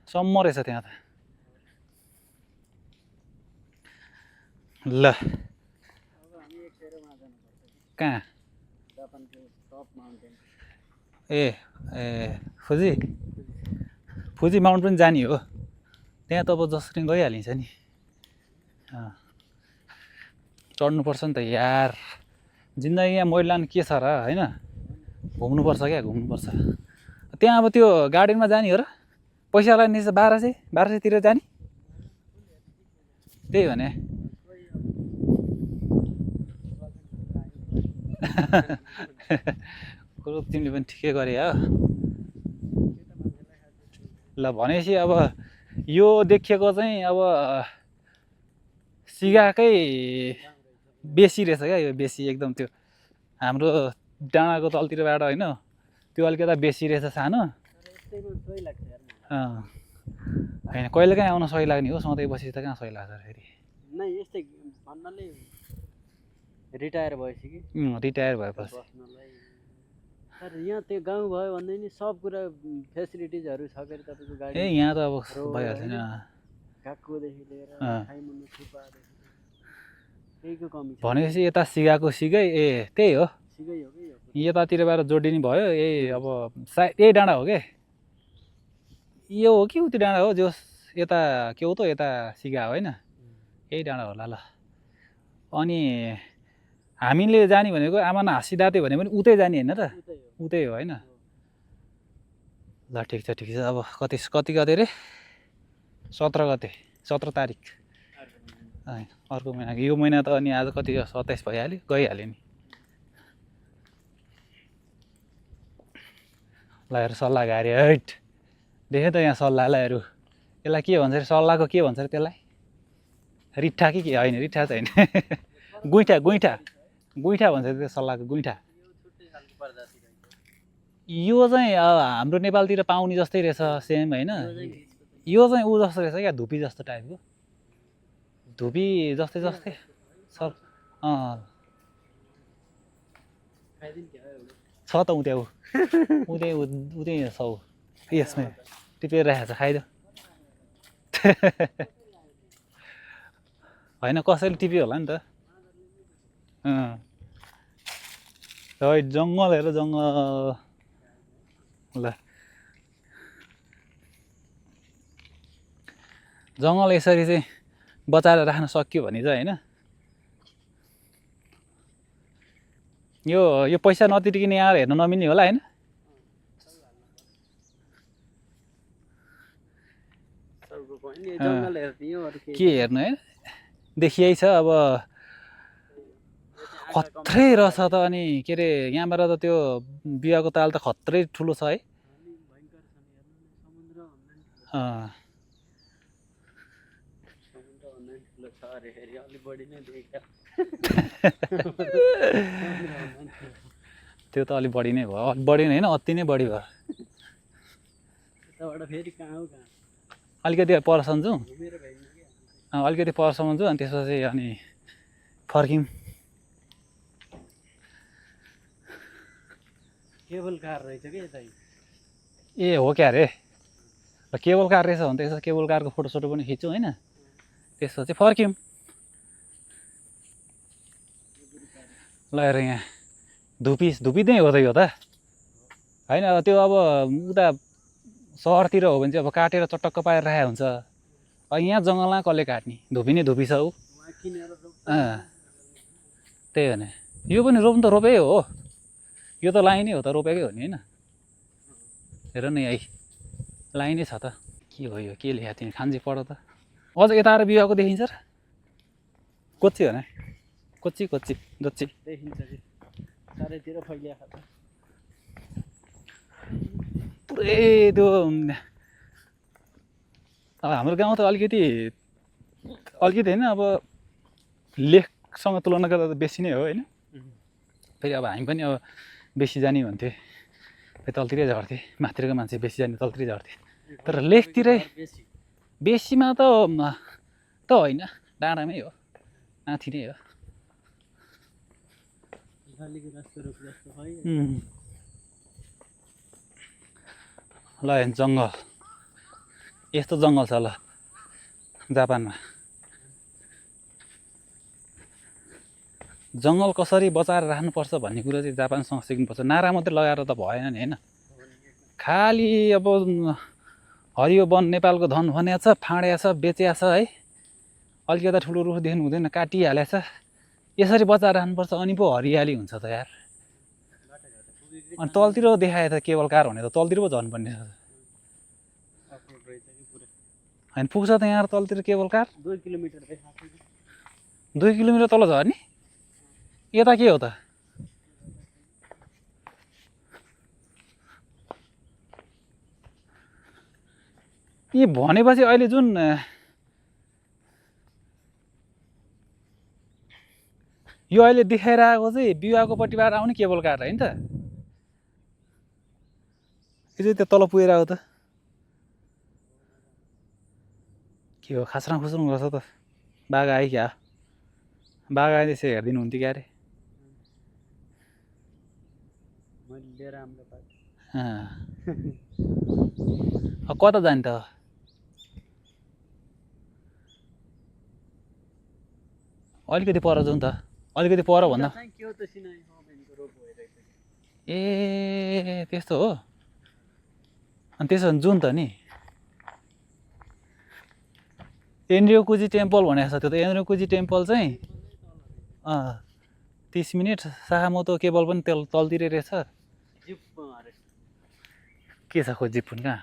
सम्म रहेछ त्यहाँ त ल कहाँ फुजी माउन्ट पनि जाने हो त्यहाँ त अब जसरी गइहालिन्छ नि चढ्नुपर्छ नि त यार जिन्दगीमा मैलान के छ र होइन घुम्नुपर्छ त्यहाँ अब त्यो गार्डनमा जाने हो र पैसा लाग्ने 1200 जाने त्यही भने कुरो तिमीले पनि ठिकै गरे हो ल भनेपछि अब यो देखिएको चाहिँ अब सिगाकै बेसी रहेछ क्या यो बेसी एकदम त्यो हाम्रो डाँडाको तलतिरबाट होइन त्यो अलिकता बेसी रहेछ सानो होइन कहिलेकाहीँ आउन सही लाग्ने हो सधैँ बसी त कहाँ सही लाग्छ फेरि यस्तै भन्नाले रिटायर भएपछि कि रिटायर भएपछि तर यहाँ त्यो गाउँ भयो भन्दै नि सब कुरा फेसिलिटिजहरू छ के तपाईँको गाडी यहाँ त अब भइहाल्छ नि काकुदेखि लिएर खाइमुन्नु थुक्पादेखि केहीको कमी छ भनेपछि यता सिगाको सिगै त्यही हो सिगै हो कि यतातिरबाट जोडिने भयो अब सायद यही डाँडा हो के यो हो कि उति डाँडा हो जो यता के हो त यता सिगा हो होइन यही डाँडा होला ल अनि हामीले जाने भनेको आमाना हाँसिदाते भने पनि उतै जाने होइन त उतै हो होइन ल ठिक छ अब कति गते रे 17 तारिक अर्को महिनाको यो महिना त अनि आज कति 27 भइहाल्यो गइहाल्यो नि ल हेर सल्लाह गाडी हैट देखेँ त यहाँ सल्लाहलाईहरू यसलाई के भन्छ अरे सल्लाहको के भन्छ अरे त्यसलाई रिठ्ठा कि के होइन रिठ्ठा चाहिँ होइन गुइठा भन्छ त्यो सल्लाहको गुइठा यो चाहिँ हाम्रो नेपालतिर पाउने जस्तै रहेछ सेम होइन यो चाहिँ ऊ जस्तो रहेछ क्या धुपी जस्तो टाइपको धुपी जस्तै सर छ त उतै छ यसमै टिपेर राखेको छ खाइदो होइन कसैले टिप्यो होला नि त जङ्गल हेर जङ्गल ल जङ्गल यसरी चाहिँ बचाएर राख्न सक्यो भने चाहिँ होइन यो पैसा नतिरिकन यहाँ हेर्न नमिल्ने होला होइन जङ्गल हेर्ने हो अरू के हेर्नु होइन देखियै छ अब खत्रै रहेछ त अनि के अरे यहाँबाट त त्यो बिहाको ताल त खत्रै ठुलो छ है भयङ्कर छन् हेर्नु न समुद्र भन्दा नि ठुलो छ अरे फेरि अलि बढी नै देखा त्यो त अलिक बढी नै भयो अलिक बढी नै होइन अति नै बढी भयो यताबाट फेरि कहाँ हो कहाँ अलिकति परसम्म जाउँ घुमेर भ्याइन्छ कि अलिकति परसम्म जाउँ अनि त्यसपछि अनि फर्क्यौँ केबल कार रहेछ कि यतै ए हो क्या अरे र केबल कार रहेछ भने त यसो केबल कारको फोटोसोटो पनि खिच्यौँ होइन त्यसपछि फर्क्यौँ ल हेर यहाँ धुपी नै हो त यो त होइन अब त्यो अब उता सहरतिर हो भने चाहिँ अब काटेर चटक्क पारेर राखेको हुन्छ अब यहाँ जङ्गलमा कसले काट्ने धुपी नै धुपी छ ऊ वहाँ किनेर त्यही भने यो पनि रोप्नु त रोपेकै हो यो त लाइनै हो त रोपेकै हो नि होइन हेर न यही लाइनै छ त के हो यो के लेखा तिमी खान्जी पढ त अझ यता आएर बिहाको देखिन्छ र कोच्ची हो न कोच्ची दोच्ची देखिन्छ कि चारैतिर फैलिएको छ पुरै त्यो अब हाम्रो गाउँ त अलिकति होइन अब लेकसँग तुलना गर्दा त बेसी नै हो होइन फेरि अब हामी पनि अब बेसी जाने भन्थ्यो फेरि तलतिरै झर्थेँ माथिरको मान्छे बेसी जाने तलतिरै झर्थेँ तर लेकतिरै बेसीमा त होइन डाँडामै हो माथि नै हो ल जङ्गल यस्तो जङ्गल छ ल जापानमा जङ्गल कसरी बचाएर राख्नुपर्छ भन्ने कुरा चाहिँ जापानसँग सिक्नुपर्छ नारा मात्रै लगाएर त भएन नि होइन खालि अब हरियो वन नेपालको धन भनेको छ फाँडेको छ बेचिया छ है अलिकता ठुलो रुख देख्नु हुँदैन काटिहालेछ यसरी बचाएर राख्नुपर्छ अनि पो हरियाली हुन्छ त यार अनि तलतिर देखाए त केबल कार भने त तलतिर पो झर्नुपर्ने छ होइन पुग्छ त यहाँ तलतिर केबल कार 2 किलोमिटर 2 किलोमिटर तल झर्ने यता के हो त यी भनेपछि अहिले जुन यो अहिले देखाइरहेको चाहिँ बिहाको पट्टिबाट आउने केबल कार होइन त यो चाहिँ त्यो तल पुगेर आयो त के हो खास्राङ खुस्रुङ गर्छ त बाघ आयो क्या बाघ आयो त्यसो हेरिदिनु हुन्थ्यो क्या अरे कता जाने त अलिकति पर जाउँ त अलिकति पर भन्दा ए त्यस्तो हो अनि त्यसो भने जुन त नि एन्ड्रियोकुजी टेम्पल भनेको छ त्यो त एन्ड्रियोकुजी टेम्पल चाहिँ 30 मिनट साहामोतो केबल पनि तलतिरै रहेछ के छ खोइ जिप कहाँ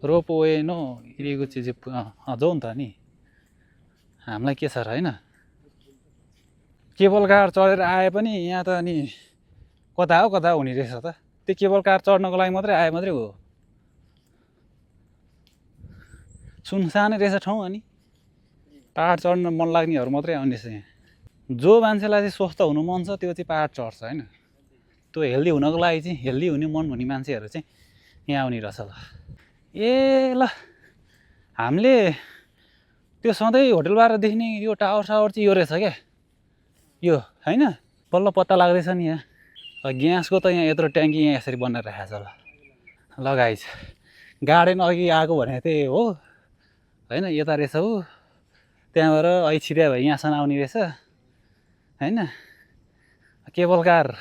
रोपवे नो इरिगुची जिप जाउँ नि त नि हामीलाई के छ र होइन केबल कार चढेर आए पनि यहाँ त अनि कता हुने रहेछ त त्यो केबल कार चढ्नको लागि मात्रै आए मात्रै हो सुनसानै रहेछ ठाउँ अनि पहाड चढ्न मन लाग्नेहरू मात्रै आउने रहेछ यहाँ जो मान्छेलाई चाहिँ स्वस्थ हुनु मन छ त्यो चाहिँ पहाड चढ्छ होइन त्यो हेल्दी हुनको लागि चाहिँ हेल्दी हुने मन हुने मान्छेहरू चाहिँ यहाँ आउने रहेछ ल ए ल हामीले त्यो सधैँ होटलबाट देख्ने यो टावर चाहिँ यो रहेछ क्या यो होइन बल्ल पत्ता लाग्दैछ नि यहाँ ग्यासको त यहाँ यत्रो ट्याङ्की यहाँ यसरी बनाएर राखेको छ ल गाइस गार्डन अघि आएको भनेको त्यही हो होइन यता रहेछ ऊ त्यहाँबाट अहिले छिटो भयो यहाँसम्म आउने रहेछ होइन केबल कार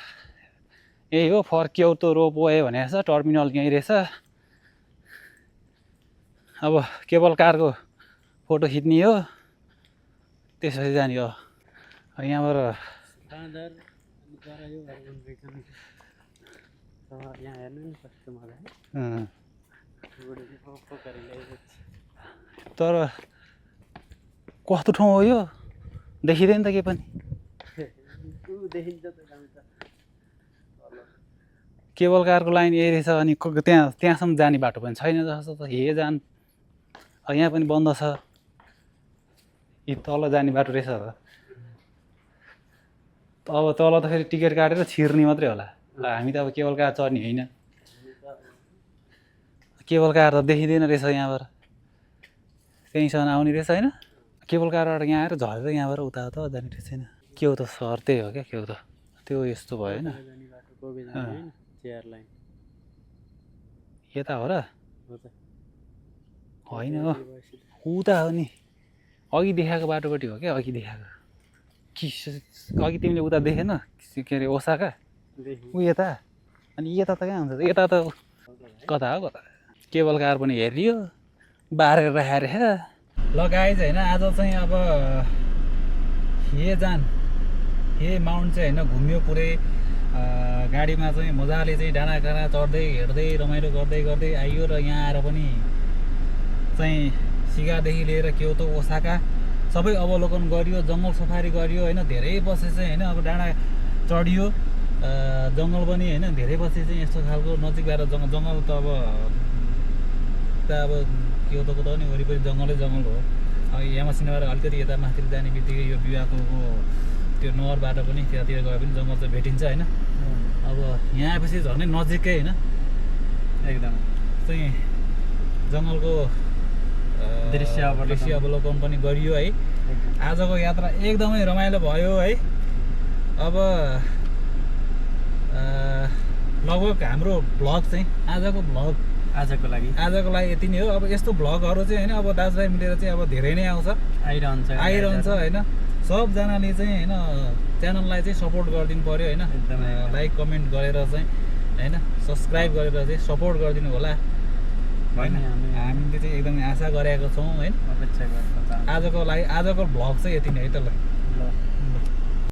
यही हो फर क्योटो रोपवे भनेको छ टर्मिनल यहीँ रहेछ अब केबल कारको फोटो खिच्ने हो त्यसपछि जाने हो यहाँबाट फादर गरा यो भएर रहेछन् त यहाँ हेर्नु नि कस्तो मजा है बुढोले पोखरी ल्याइरहेछ तर कस्तो ठाउँ हो यो देखिँदैन त के पनि ऊ देखिन्छ त गाउँ त केबल कारको लाइन यही रहेछ अनि त्यहाँसम्म जाने बाटो पनि छैन जस्तो त हे जान यहाँ पनि बन्द छ यी तल जाने बाटो रहेछ अब तल त फेरि टिकट काटेर छिर्ने मात्रै होला हामी त अब केबल कार चढ्ने होइन केबल कार त देखिँदैन रहेछ यहाँबाट त्यहीँसम्म आउने रहेछ होइन केबल कारबाट यहाँ आएर झरेर यहाँबाट उता त जाने रहेछ होइन के हो त सर त्यही हो क्या के हो त त्यो यस्तो भयो होइन जाने बाटो कोबी जाने हैन चेयर लाइन यता हो र हो त होइन हो उता हो नि अघि देखाएको बाटोपट्टि हो क्या अघि देखाएको कि अघि तिमीले उता देखेन के अरे ओसाका देखि ऊ यता अनि यता त कहाँ हुन्छ यता त कता हो कता केबल कार पनि हेरियो बारेर राखेर लगाएछ होइन आज चाहिँ अब हे माउन्ट चाहिँ होइन घुम्यो पुरै गाडीमा चाहिँ मजाले चाहिँ डाँडाकाँडा चढ्दै हेर्दै रमाइलो गर्दै गर्दै आइयो र यहाँ आएर पनि चाहिँ सिगादेखि लिएर क्योतो ओसाका सबै अवलोकन गरियो जङ्गल सफारी गरियो होइन धेरै पछि चाहिँ होइन अब डाँडा चढियो जङ्गल पनि होइन धेरै पछि चाहिँ यस्तो खालको नजिकबाट जङ्गल त अब क्योतोको त नि वरिपरि जङ्गलै जङ्गल हो अब यामासिनाबाट अलिकति यता माथि जाने बित्तिकै यो बिवाको त्यो नहरबाट पनि त्यतातिर गए पनि जङ्गल चाहिँ भेटिन्छ होइन अब यहाँ आएपछि झन् नजिकै होइन एकदम चाहिँ जङ्गलको दृश्य अवलोकन पनि गरियो है आजको यात्रा एकदमै रमाइलो भयो है अब लगभग हाम्रो भ्लग चाहिँ आजको लागि यति नै हो अब यस्तो भ्लगहरू चाहिँ होइन अब दाजुभाइ मिलेर चाहिँ अब धेरै नै आउँछ आइरहन्छ होइन सबजनाले चाहिँ होइन च्यानललाई चाहिँ सपोर्ट गरिदिनु पऱ्यो होइन एकदमै लाइक कमेन्ट गरेर चाहिँ होइन सब्सक्राइब गरेर चाहिँ सपोर्ट गरिदिनु होला होइन हामीले चाहिँ एकदमै आशा गरेका छौँ होइन आजको भ्लग चाहिँ यति नै है त ल